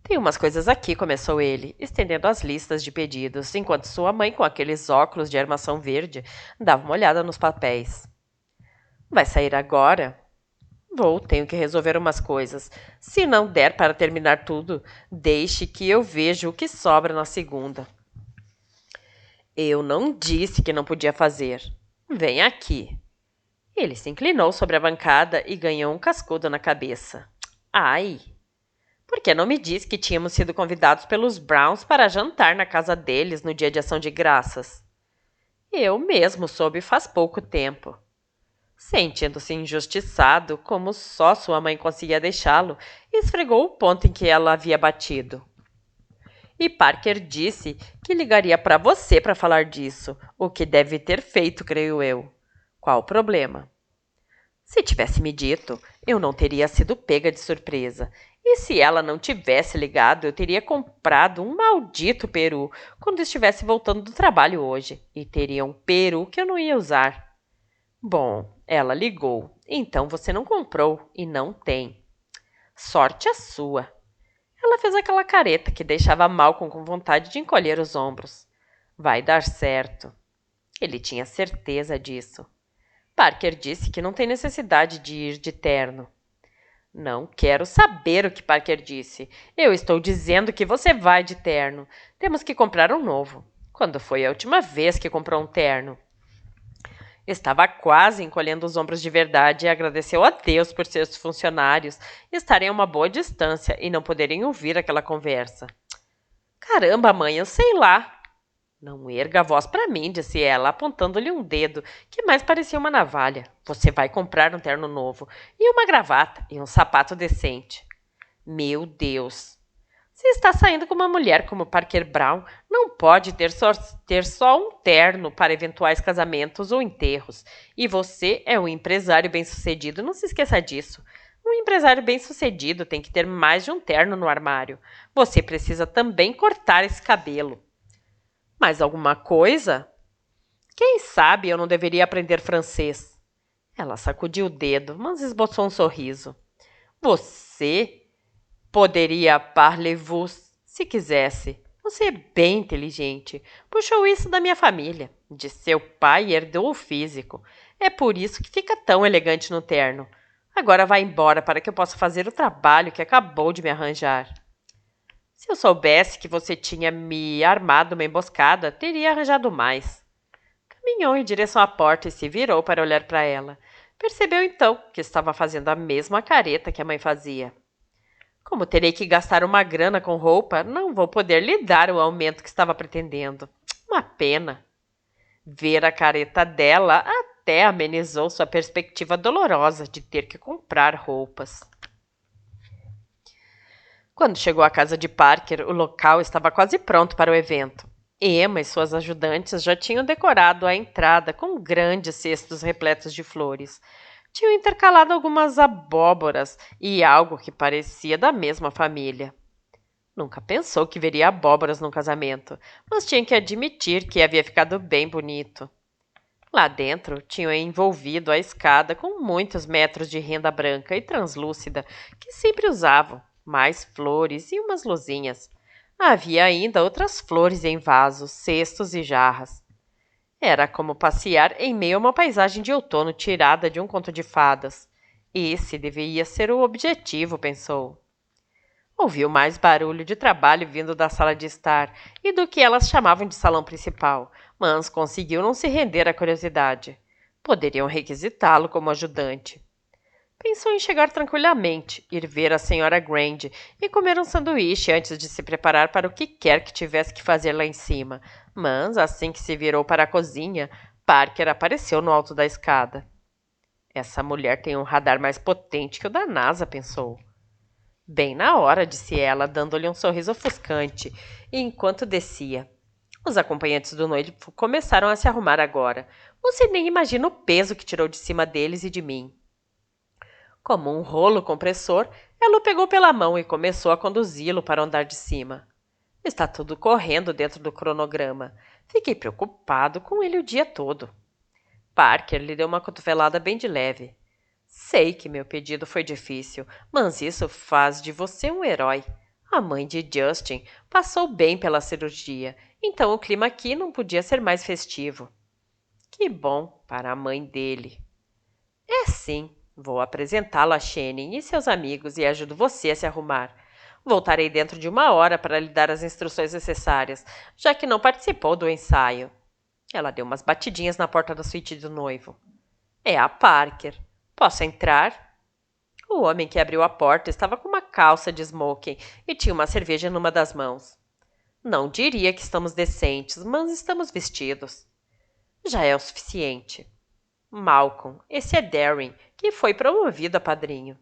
Tem umas coisas aqui, começou ele, estendendo as listas de pedidos, enquanto sua mãe, com aqueles óculos de armação verde, dava uma olhada nos papéis. Vai sair agora? Tenho que resolver umas coisas. Se não der para terminar tudo, deixe que eu veja o que sobra na segunda. Eu não disse que não podia fazer. Vem aqui. Ele se inclinou sobre a bancada e ganhou um cascudo na cabeça. Ai! Por que não me disse que tínhamos sido convidados pelos Browns para jantar na casa deles no dia de ação de graças? Eu mesmo soube faz pouco tempo. Sentindo-se injustiçado, como só sua mãe conseguia deixá-lo, esfregou o ponto em que ela havia batido. E Parker disse que ligaria para você para falar disso, o que deve ter feito, creio eu. Qual o problema? Se tivesse me dito, eu não teria sido pega de surpresa. E se ela não tivesse ligado, eu teria comprado um maldito peru quando estivesse voltando do trabalho hoje. E teria um peru que eu não ia usar. Bom, ela ligou. Então você não comprou e não tem. Sorte a sua. Ela fez aquela careta que deixava Malcolm com vontade de encolher os ombros. Vai dar certo. Ele tinha certeza disso. Parker disse que não tem necessidade de ir de terno. Não quero saber o que Parker disse. Eu estou dizendo que você vai de terno. Temos que comprar um novo. Quando foi a última vez que comprou um terno? Estava quase encolhendo os ombros de verdade e agradeceu a Deus por seus funcionários estarem a uma boa distância e não poderem ouvir aquela conversa. Caramba, mãe, eu sei lá. Não erga a voz para mim, disse ela, apontando-lhe um dedo, que mais parecia uma navalha. Você vai comprar um terno novo, e uma gravata, e um sapato decente. Meu Deus! Se está saindo com uma mulher como Parker Brown, não pode ter só um terno para eventuais casamentos ou enterros. E você é um empresário bem-sucedido, não se esqueça disso. Um empresário bem-sucedido tem que ter mais de um terno no armário. Você precisa também cortar esse cabelo. Mais alguma coisa? Quem sabe eu não deveria aprender francês? Ela sacudiu o dedo, mas esboçou um sorriso. Você poderia parler-vous se quisesse. Você é bem inteligente. Puxou isso da minha família. De seu pai herdou o físico. É por isso que fica tão elegante no terno. Agora vá embora para que eu possa fazer o trabalho que acabou de me arranjar. Se eu soubesse que você tinha me armado uma emboscada, teria arranjado mais. Caminhou em direção à porta e se virou para olhar para ela. Percebeu então que estava fazendo a mesma careta que a mãe fazia. Como terei que gastar uma grana com roupa, não vou poder lhe dar o aumento que estava pretendendo. Uma pena. Ver a careta dela até amenizou sua perspectiva dolorosa de ter que comprar roupas. Quando chegou à casa de Parker, o local estava quase pronto para o evento. Emma e suas ajudantes já tinham decorado a entrada com grandes cestos repletos de flores. Tinham intercalado algumas abóboras e algo que parecia da mesma família. Nunca pensou que veria abóboras num casamento, mas tinha que admitir que havia ficado bem bonito. Lá dentro tinham envolvido a escada com muitos metros de renda branca e translúcida que sempre usavam, mais flores e umas luzinhas. Havia ainda outras flores em vasos, cestos e jarras. Era como passear em meio a uma paisagem de outono tirada de um conto de fadas. Esse deveria ser o objetivo, pensou. Ouviu mais barulho de trabalho vindo da sala de estar e do que elas chamavam de salão principal, mas conseguiu não se render à curiosidade. Poderiam requisitá-lo como ajudante. Pensou em chegar tranquilamente, ir ver a senhora Grand e comer um sanduíche antes de se preparar para o que quer que tivesse que fazer lá em cima. Mas, assim que se virou para a cozinha, Parker apareceu no alto da escada. Essa mulher tem um radar mais potente que o da NASA, pensou. Bem na hora, disse ela, dando-lhe um sorriso ofuscante, enquanto descia. Os acompanhantes do noivo começaram a se arrumar agora. Você nem imagina o peso que tirou de cima deles e de mim. Como um rolo compressor, ela o pegou pela mão e começou a conduzi-lo para o andar de cima. Está tudo correndo dentro do cronograma. Fiquei preocupado com ele o dia todo. Parker lhe deu uma cotovelada bem de leve. Sei que meu pedido foi difícil, mas isso faz de você um herói. A mãe de Justin passou bem pela cirurgia, então o clima aqui não podia ser mais festivo. Que bom para a mãe dele. É sim. Vou apresentá-lo a Shannon e seus amigos e ajudo você a se arrumar. Voltarei dentro de 1 hora para lhe dar as instruções necessárias, já que não participou do ensaio. Ela deu umas batidinhas na porta da suíte do noivo. É a Parker. Posso entrar? O homem que abriu a porta estava com uma calça de smoking e tinha uma cerveja numa das mãos. Não diria que estamos decentes, mas estamos vestidos. Já é o suficiente. Malcolm, esse é Darren, que foi promovido a padrinho.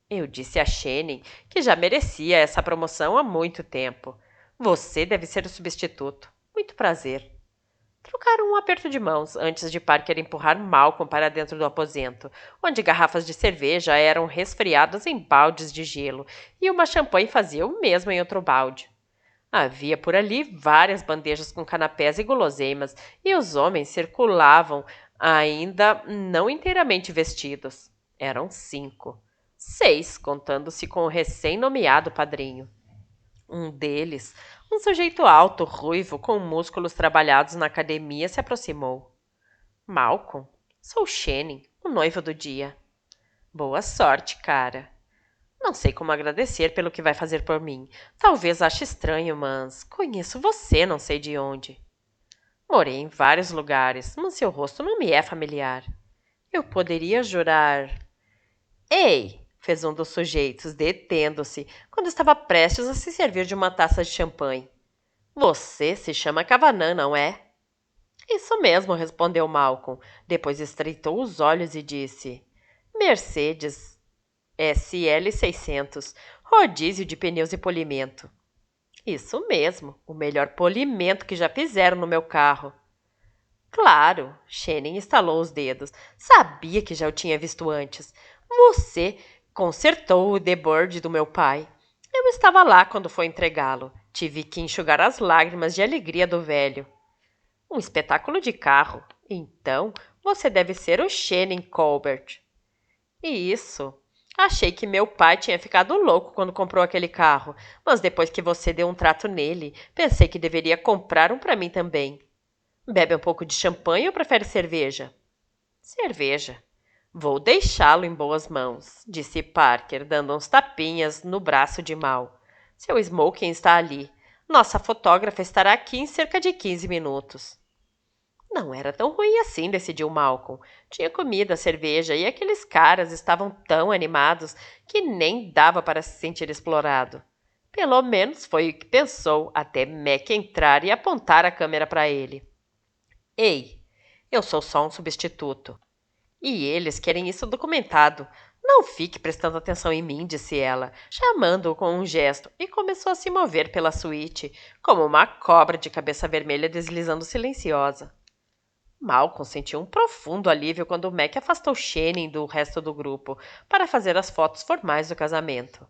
Eu disse a Shannon que já merecia essa promoção há muito tempo. Você deve ser o substituto. Muito prazer. Trocaram um aperto de mãos antes de Parker empurrar Malcolm para dentro do aposento, onde garrafas de cerveja eram resfriadas em baldes de gelo e uma champanhe fazia o mesmo em outro balde. Havia por ali várias bandejas com canapés e guloseimas, e os homens circulavam, ainda não inteiramente vestidos. Eram 5. 6, contando-se com o recém-nomeado padrinho. Um deles, um sujeito alto, ruivo, com músculos trabalhados na academia, se aproximou. Malcolm, sou Shannon, o noivo do dia. Boa sorte, cara. Não sei como agradecer pelo que vai fazer por mim. Talvez ache estranho, mas conheço você, não sei de onde. Morei em vários lugares, mas seu rosto não me é familiar. Eu poderia jurar. Ei! Fez um dos sujeitos, detendo-se, quando estava prestes a se servir de uma taça de champanhe. Você se chama Kavanagh, não é? Isso mesmo, respondeu Malcolm. Depois estreitou os olhos e disse: Mercedes SL 600, rodízio de pneus e polimento. Isso mesmo, o melhor polimento que já fizeram no meu carro. Claro, Shannon estalou os dedos. Sabia que já o tinha visto antes. Você consertou o deboard do meu pai. Eu estava lá quando foi entregá-lo. Tive que enxugar as lágrimas de alegria do velho. Um espetáculo de carro. Então, você deve ser o Shannon Colbert. Isso. Achei que meu pai tinha ficado louco quando comprou aquele carro, mas depois que você deu um trato nele, pensei que deveria comprar um para mim também. Bebe um pouco de champanhe ou prefere cerveja? Cerveja. Vou deixá-lo em boas mãos, disse Parker, dando uns tapinhas no braço de Mal. Seu smoking está ali. Nossa fotógrafa estará aqui em cerca de 15 minutos. Não era tão ruim assim, decidiu Malcolm. Tinha comida, cerveja e aqueles caras estavam tão animados que nem dava para se sentir explorado. Pelo menos foi o que pensou até Mac entrar e apontar a câmera para ele. Ei, eu sou só um substituto. E eles querem isso documentado. Não fique prestando atenção em mim, disse ela, chamando-o com um gesto, e começou a se mover pela suíte, como uma cobra de cabeça vermelha deslizando silenciosa. Malcolm sentiu um profundo alívio quando Mac afastou Shannon do resto do grupo para fazer as fotos formais do casamento.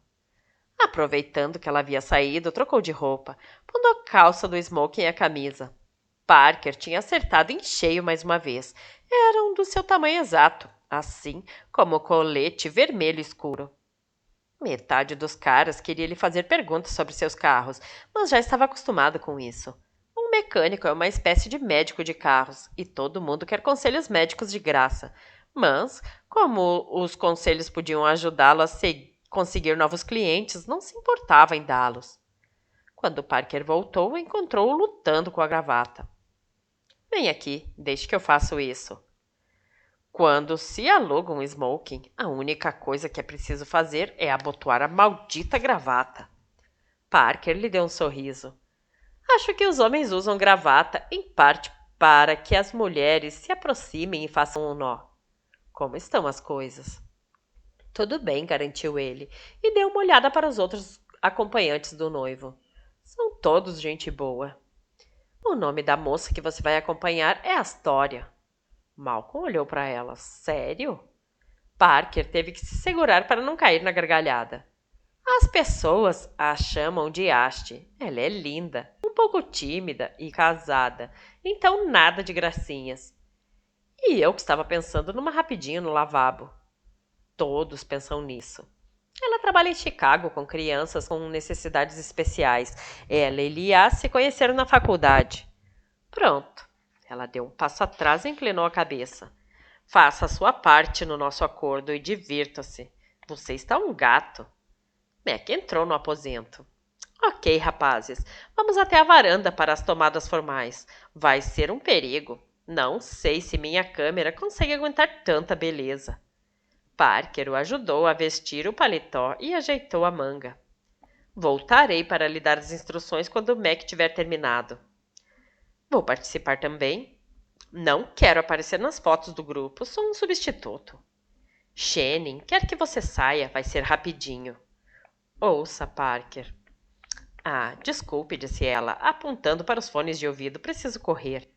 Aproveitando que ela havia saído, trocou de roupa, pondo a calça do smoking e a camisa. Parker tinha acertado em cheio mais uma vez. Eram do seu tamanho exato, assim como o colete vermelho escuro. Metade dos caras queria lhe fazer perguntas sobre seus carros, mas já estava acostumado com isso. Um mecânico é uma espécie de médico de carros, e todo mundo quer conselhos médicos de graça. Mas, como os conselhos podiam ajudá-lo a conseguir novos clientes, não se importava em dá-los. Quando Parker voltou, encontrou-o lutando com a gravata. Vem aqui, deixe que eu faço isso. Quando se aluga um smoking, a única coisa que é preciso fazer é abotoar a maldita gravata. Parker lhe deu um sorriso. Acho que os homens usam gravata, em parte, para que as mulheres se aproximem e façam um nó. Como estão as coisas? Tudo bem, garantiu ele, e deu uma olhada para os outros acompanhantes do noivo. São todos gente boa. O nome da moça que você vai acompanhar é Astoria. Malcolm olhou para ela. Sério? Parker teve que se segurar para não cair na gargalhada. As pessoas a chamam de Haste. Ela é linda, um pouco tímida e casada, então nada de gracinhas. E eu que estava pensando numa rapidinho no lavabo. Todos pensam nisso. Ela trabalha em Chicago com crianças com necessidades especiais. Ela e Lia se conheceram na faculdade. Pronto. Ela deu um passo atrás e inclinou a cabeça. Faça a sua parte no nosso acordo e divirta-se. Você está um gato. Mac entrou no aposento. Ok, rapazes, vamos até a varanda para as tomadas formais. Vai ser um perigo. Não sei se minha câmera consegue aguentar tanta beleza. Parker o ajudou a vestir o paletó e ajeitou a manga. Voltarei para lhe dar as instruções quando o Mac tiver terminado. Vou participar também. Não quero aparecer nas fotos do grupo, sou um substituto. Shannon, quer que você saia, vai ser rapidinho. Ouça, Parker. Ah, desculpe, disse ela, apontando para os fones de ouvido. Preciso correr.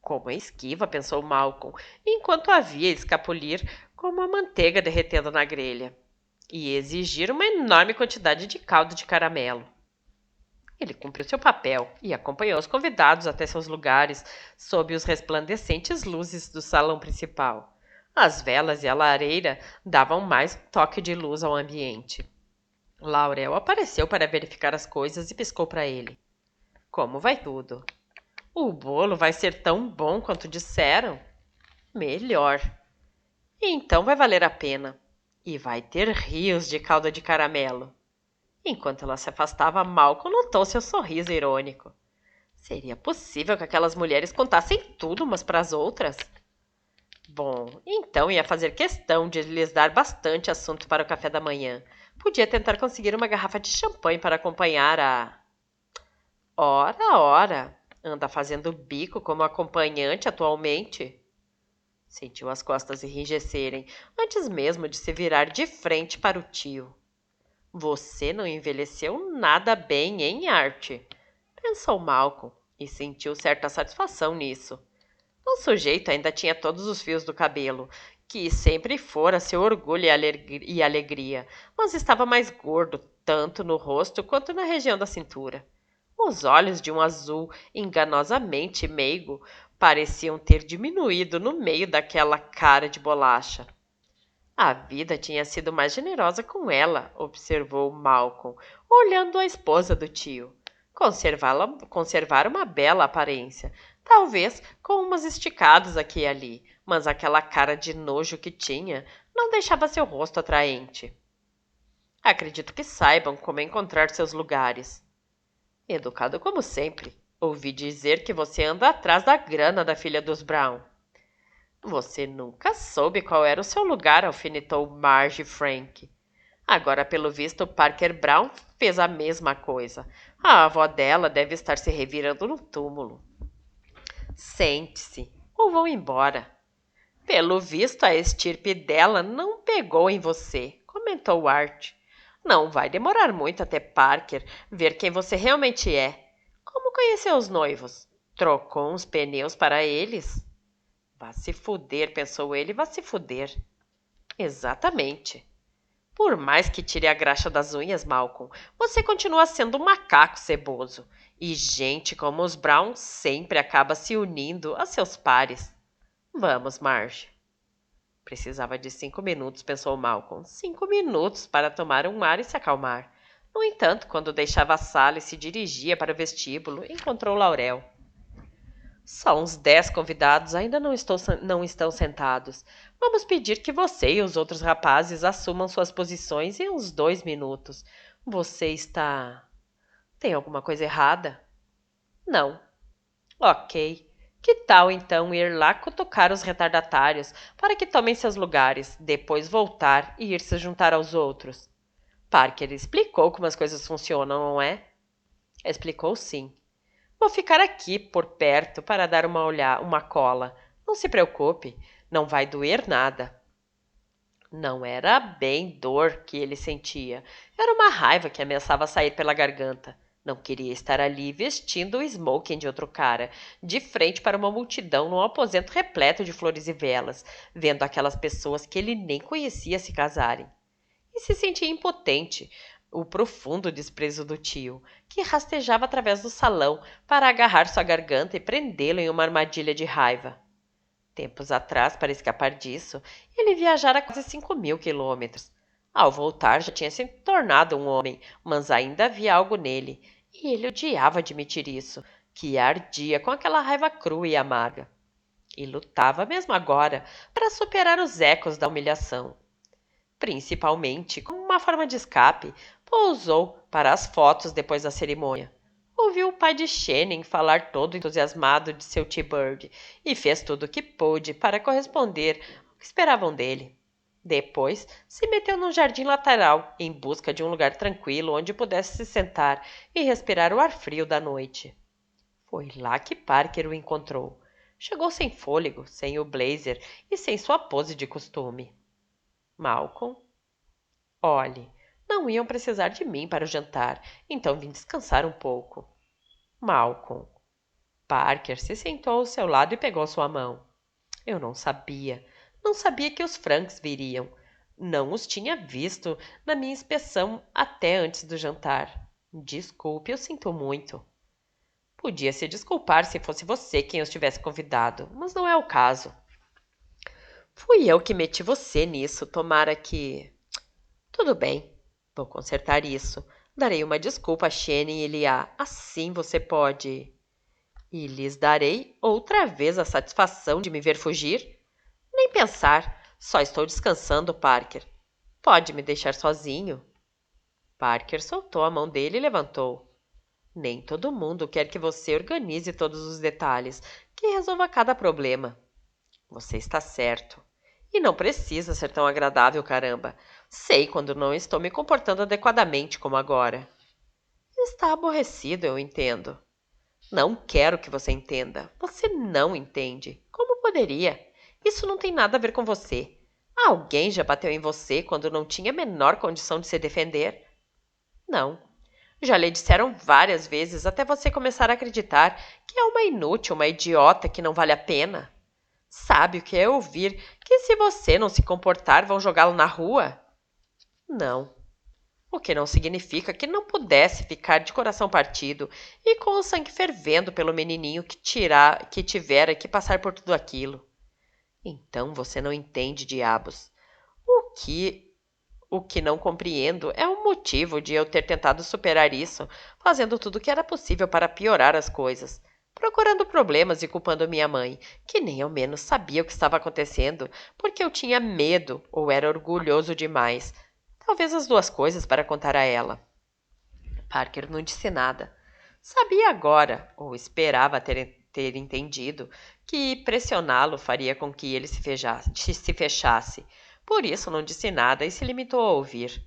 Como é esquiva, pensou Malcolm, enquanto a via escapulir como a manteiga derretendo na grelha, e exigir uma enorme quantidade de caldo de caramelo. Ele cumpriu seu papel e acompanhou os convidados até seus lugares sob os resplandecentes luzes do salão principal. As velas e a lareira davam mais um toque de luz ao ambiente. Laurel apareceu para verificar as coisas e piscou para ele. Como vai tudo? O bolo vai ser tão bom quanto disseram? Melhor. Então vai valer a pena. E vai ter rios de calda de caramelo. Enquanto ela se afastava, Malcolm notou seu sorriso irônico. Seria possível que aquelas mulheres contassem tudo umas para as outras? Bom, então ia fazer questão de lhes dar bastante assunto para o café da manhã. Podia tentar conseguir uma garrafa de champanhe para acompanhar a... Ora, anda fazendo bico como acompanhante atualmente? Sentiu as costas enrijecerem, antes mesmo de se virar de frente para o tio. Você não envelheceu nada bem, hein, Art? Pensou Malcolm, e sentiu certa satisfação nisso. O sujeito ainda tinha todos os fios do cabelo, que sempre fora seu orgulho e alegria, mas estava mais gordo, tanto no rosto quanto na região da cintura. Os olhos de um azul enganosamente meigo pareciam ter diminuído no meio daquela cara de bolacha. A vida tinha sido mais generosa com ela, observou Malcolm, olhando a esposa do tio. Conservara uma bela aparência, talvez com umas esticadas aqui e ali, mas aquela cara de nojo que tinha não deixava seu rosto atraente. Acredito que saibam como encontrar seus lugares. Educado como sempre. Ouvi dizer que você anda atrás da grana da filha dos Brown. Você nunca soube qual era o seu lugar, alfinetou Marge Frank. Agora, pelo visto, Parker Brown fez a mesma coisa. A avó dela deve estar se revirando no túmulo. Sente-se, ou vão embora. Pelo visto, a estirpe dela não pegou em você, comentou Art. Não vai demorar muito até Parker ver quem você realmente é. Como conheceu os noivos? Trocou uns pneus para eles? Vá se fuder, pensou ele, vá se fuder. Exatamente. Por mais que tire a graxa das unhas, Malcolm, você continua sendo um macaco ceboso. E gente como os Brown sempre acaba se unindo a seus pares. Vamos, Marge. Precisava de 5 minutos, pensou Malcolm. 5 minutos para tomar um ar e se acalmar. No entanto, quando deixava a sala e se dirigia para o vestíbulo, encontrou Laurel. Só uns 10 convidados ainda não estão sentados. Vamos pedir que você e os outros rapazes assumam suas posições em uns 2 minutos. Você está... Tem alguma coisa errada? Não. Ok. Que tal então ir lá cutucar os retardatários para que tomem seus lugares, depois voltar e ir se juntar aos outros? Parker explicou como as coisas funcionam, não é? Explicou sim. Vou ficar aqui por perto para dar uma cola. Não se preocupe, não vai doer nada. Não era bem dor que ele sentia. Era uma raiva que ameaçava sair pela garganta. Não queria estar ali vestindo o smoking de outro cara, de frente para uma multidão num aposento repleto de flores e velas, vendo aquelas pessoas que ele nem conhecia se casarem. E se sentia impotente, o profundo desprezo do tio, que rastejava através do salão para agarrar sua garganta e prendê-lo em uma armadilha de raiva. Tempos atrás, para escapar disso, ele viajara quase 5.000 quilômetros. Ao voltar, já tinha se tornado um homem, mas ainda havia algo nele, e ele odiava admitir isso, que ardia com aquela raiva crua e amarga. e lutava mesmo agora para superar os ecos da humilhação. Principalmente, como uma forma de escape, pousou para as fotos depois da cerimônia. Ouviu o pai de Shannon falar todo entusiasmado de seu T-Bird e fez tudo o que pôde para corresponder ao que esperavam dele. Depois, se meteu num jardim lateral em busca de um lugar tranquilo onde pudesse se sentar e respirar o ar frio da noite. Foi lá que Parker o encontrou. Chegou sem fôlego, sem o blazer e sem sua pose de costume. Malcolm, olhe, não iam precisar de mim para o jantar, então vim descansar um pouco. Malcolm. Parker se sentou ao seu lado e pegou sua mão. Eu não sabia. Não sabia que os Franks viriam. Não os tinha visto na minha inspeção até antes do jantar. Desculpe, eu sinto muito. Podia se desculpar se fosse você quem os tivesse convidado, mas não é o caso. Fui eu que meti você nisso, tomara que... Tudo bem, vou consertar isso. Darei uma desculpa a Shane e Elia. Assim você pode... E lhes darei outra vez a satisfação de me ver fugir? Nem pensar. Só estou descansando, Parker. Pode me deixar sozinho? Parker soltou a mão dele e levantou. Nem todo mundo quer que você organize todos os detalhes, que resolva cada problema. Você está certo. E não precisa ser tão agradável, caramba. Sei quando não estou me comportando adequadamente como agora. Está aborrecido, eu entendo. Não quero que você entenda. Você não entende. Como poderia? Isso não tem nada a ver com você. Alguém já bateu em você quando não tinha a menor condição de se defender? Não. Já lhe disseram várias vezes até você começar a acreditar que é uma inútil, uma idiota que não vale a pena. Sabe o que é ouvir que se você não se comportar vão jogá-lo na rua? Não. O que não significa que não pudesse ficar de coração partido e com o sangue fervendo pelo menininho que tivera que passar por tudo aquilo. Então você não entende, diabos. O que não compreendo é o motivo de eu ter tentado superar isso, fazendo tudo o que era possível para piorar as coisas, procurando problemas e culpando minha mãe, que nem ao menos sabia o que estava acontecendo, porque eu tinha medo ou era orgulhoso demais. Talvez as duas coisas para contar a ela. Parker não disse nada. Sabia agora, ou esperava ter entendido, que pressioná-lo faria com que ele se fechasse. Por isso não disse nada e se limitou a ouvir.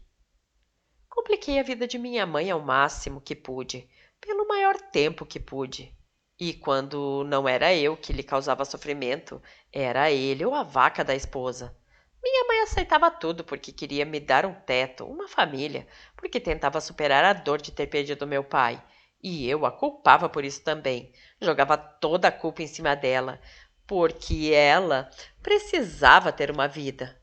Compliquei a vida de minha mãe ao máximo que pude, pelo maior tempo que pude. E quando não era eu que lhe causava sofrimento, era ele ou a vaca da esposa. Minha mãe aceitava tudo porque queria me dar um teto, uma família, porque tentava superar a dor de ter perdido meu pai. E eu a culpava por isso também. Jogava toda a culpa em cima dela, porque ela precisava ter uma vida.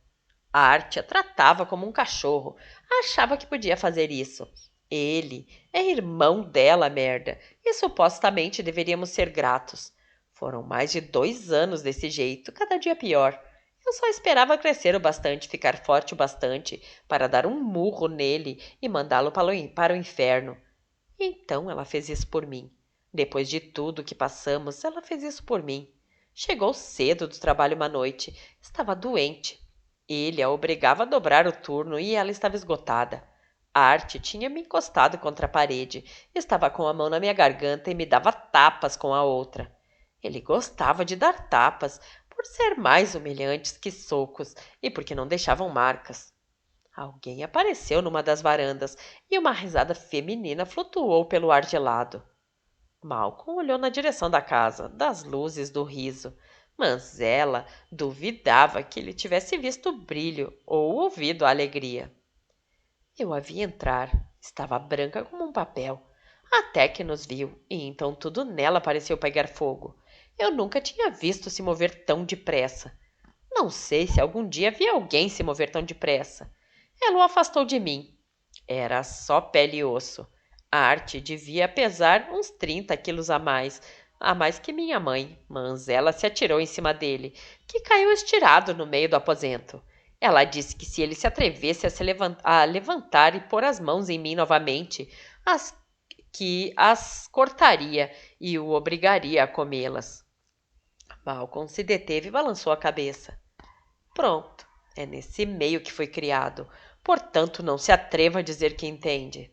A arte a tratava como um cachorro. Achava que podia fazer isso. Ele é irmão dela, merda, e supostamente deveríamos ser gratos. Foram mais de 2 anos desse jeito, cada dia pior. Eu só esperava crescer o bastante, ficar forte o bastante para dar um murro nele e mandá-lo para o inferno. Então ela fez isso por mim. Depois de tudo que passamos, ela fez isso por mim. Chegou cedo do trabalho uma noite. Estava doente. Ele a obrigava a dobrar o turno e ela estava esgotada. A arte tinha me encostado contra a parede. Estava com a mão na minha garganta e me dava tapas com a outra. Ele gostava de dar tapas por ser mais humilhantes que socos e porque não deixavam marcas. Alguém apareceu numa das varandas e uma risada feminina flutuou pelo ar gelado. Malcolm olhou na direção da casa, das luzes do riso, mas ela duvidava que ele tivesse visto o brilho ou ouvido a alegria. Eu a vi entrar. Estava branca como um papel. Até que nos viu, e então tudo nela pareceu pegar fogo. Eu nunca tinha visto se mover tão depressa. Não sei se algum dia vi alguém se mover tão depressa. Ela o afastou de mim. Era só pele e osso. A arte devia pesar uns 30 quilos a mais que minha mãe, mas ela se atirou em cima dele, que caiu estirado no meio do aposento. Ela disse que se ele se atrevesse a levantar e pôr as mãos em mim novamente, que as cortaria e o obrigaria a comê-las. Malcolm se deteve e balançou a cabeça. Pronto, é nesse meio que foi criado. Portanto, não se atreva a dizer que entende.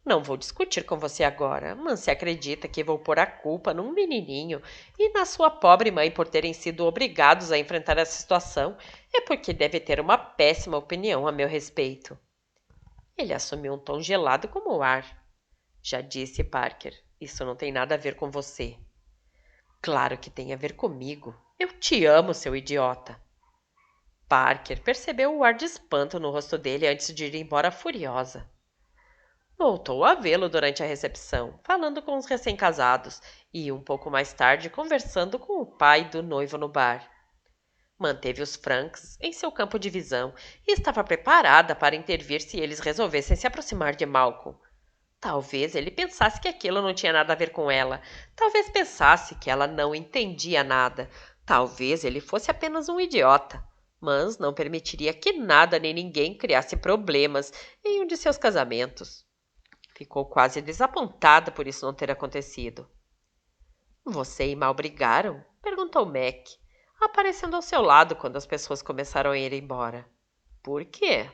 Não vou discutir com você agora, mas se acredita que vou pôr a culpa num menininho e na sua pobre mãe por terem sido obrigados a enfrentar essa situação, é porque deve ter uma péssima opinião a meu respeito. Ele assumiu um tom gelado como o ar. Já disse, Parker, isso não tem nada a ver com você. Claro que tem a ver comigo. Eu te amo, seu idiota. Parker percebeu o ar de espanto no rosto dele antes de ir embora furiosa. Voltou a vê-lo durante a recepção, falando com os recém-casados e, um pouco mais tarde, conversando com o pai do noivo no bar. Manteve os Franks em seu campo de visão e estava preparada para intervir se eles resolvessem se aproximar de Malcolm. Talvez ele pensasse que aquilo não tinha nada a ver com ela. Talvez pensasse que ela não entendia nada. Talvez ele fosse apenas um idiota. Mas não permitiria que nada nem ninguém criasse problemas em um de seus casamentos. Ficou quase desapontada por isso não ter acontecido. Você e Mal brigaram? Perguntou Mac, aparecendo ao seu lado quando as pessoas começaram a ir embora. Por quê?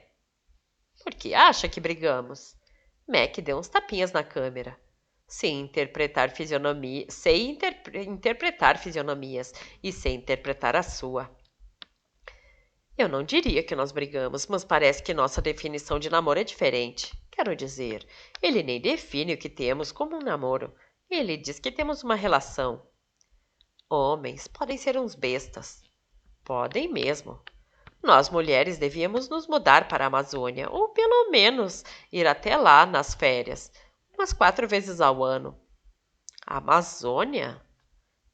Porque acha que brigamos. Mac deu uns tapinhas na câmera. Sei interpretar fisionomias e sei interpretar a sua. Eu não diria que nós brigamos, mas parece que nossa definição de namoro é diferente. Quero dizer, ele nem define o que temos como um namoro. Ele diz que temos uma relação. Homens podem ser uns bestas. Podem mesmo. Nós, mulheres, devíamos nos mudar para a Amazônia, ou pelo menos ir até lá nas férias, umas 4 vezes ao ano. A Amazônia?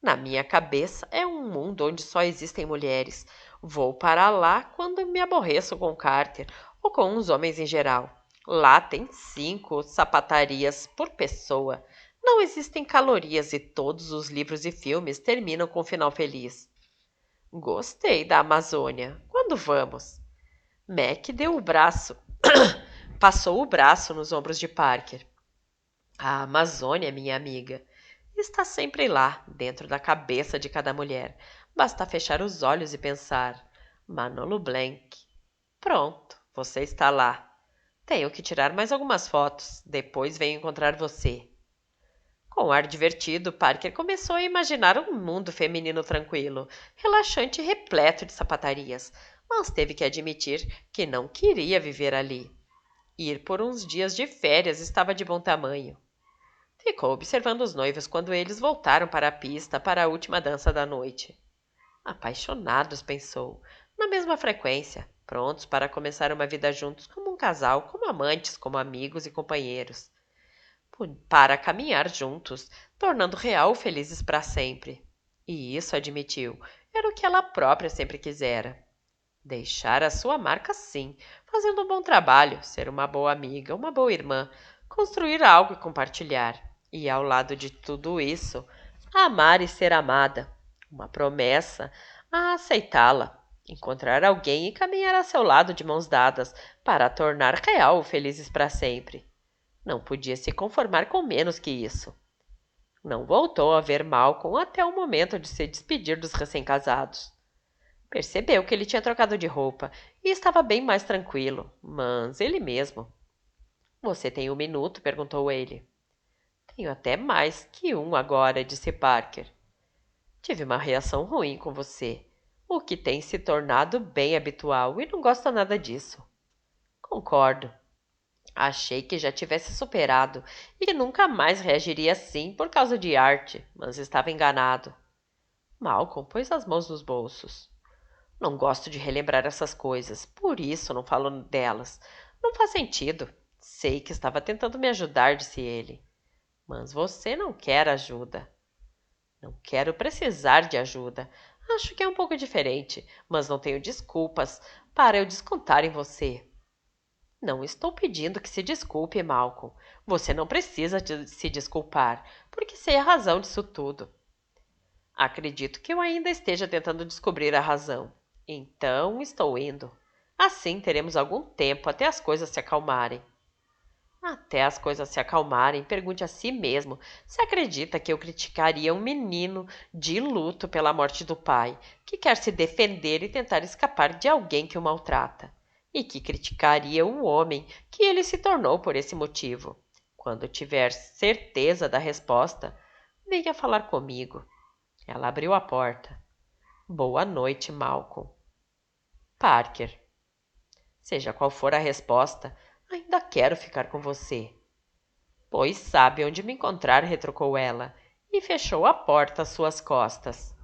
Na minha cabeça, é um mundo onde só existem mulheres. Vou para lá quando me aborreço com Carter, ou com os homens em geral. Lá tem 5 sapatarias por pessoa. Não existem calorias e todos os livros e filmes terminam com um final feliz. Gostei da Amazônia. Quando vamos? Mac deu o braço, passou o braço nos ombros de Parker. A Amazônia, minha amiga, está sempre lá, dentro da cabeça de cada mulher. Basta fechar os olhos e pensar. Manolo Blanc. Pronto, você está lá. Tenho que tirar mais algumas fotos. Depois venho encontrar você. Com um ar divertido, Parker começou a imaginar um mundo feminino tranquilo, relaxante e repleto de sapatarias, mas teve que admitir que não queria viver ali. Ir por uns dias de férias estava de bom tamanho. Ficou observando os noivos quando eles voltaram para a pista para a última dança da noite. Apaixonados, pensou, na mesma frequência, prontos para começar uma vida juntos como um casal, como amantes, como amigos e companheiros. Para caminhar juntos, tornando real felizes para sempre. E isso, admitiu, era o que ela própria sempre quisera. Deixar a sua marca sim, fazendo um bom trabalho, ser uma boa amiga, uma boa irmã, construir algo e compartilhar. E ao lado de tudo isso, amar e ser amada. Uma promessa a aceitá-la. Encontrar alguém e caminhar a seu lado de mãos dadas para a tornar real felizes para sempre. Não podia se conformar com menos que isso. Não voltou a ver Malcolm até o momento de se despedir dos recém-casados. Percebeu que ele tinha trocado de roupa e estava bem mais tranquilo, mas ele mesmo. Você tem 1 minuto? Perguntou ele. Tenho até mais que um agora, disse Parker. Tive uma reação ruim com você, o que tem se tornado bem habitual e não gosto nada disso. Concordo. Achei que já tivesse superado e que nunca mais reagiria assim por causa de arte, mas estava enganado. Malcolm pôs as mãos nos bolsos. Não gosto de relembrar essas coisas, por isso não falo delas. Não faz sentido. Sei que estava tentando me ajudar, disse ele. Mas você não quer ajuda. Não quero precisar de ajuda. Acho que é um pouco diferente, mas não tenho desculpas para eu descontar em você. Não estou pedindo que se desculpe, Malcolm. Você não precisa se desculpar, porque sei a razão disso tudo. Acredito que eu ainda esteja tentando descobrir a razão. Então estou indo. Assim teremos algum tempo até as coisas se acalmarem. Até as coisas se acalmarem, pergunte a si mesmo se acredita que eu criticaria um menino de luto pela morte do pai, que quer se defender e tentar escapar de alguém que o maltrata, e que criticaria o homem que ele se tornou por esse motivo. Quando tiver certeza da resposta, venha falar comigo. Ela abriu a porta. Boa noite, Malcolm. Parker. Seja qual for a resposta, ainda quero ficar com você. Pois sabe onde me encontrar, retrucou ela, e fechou a porta às suas costas.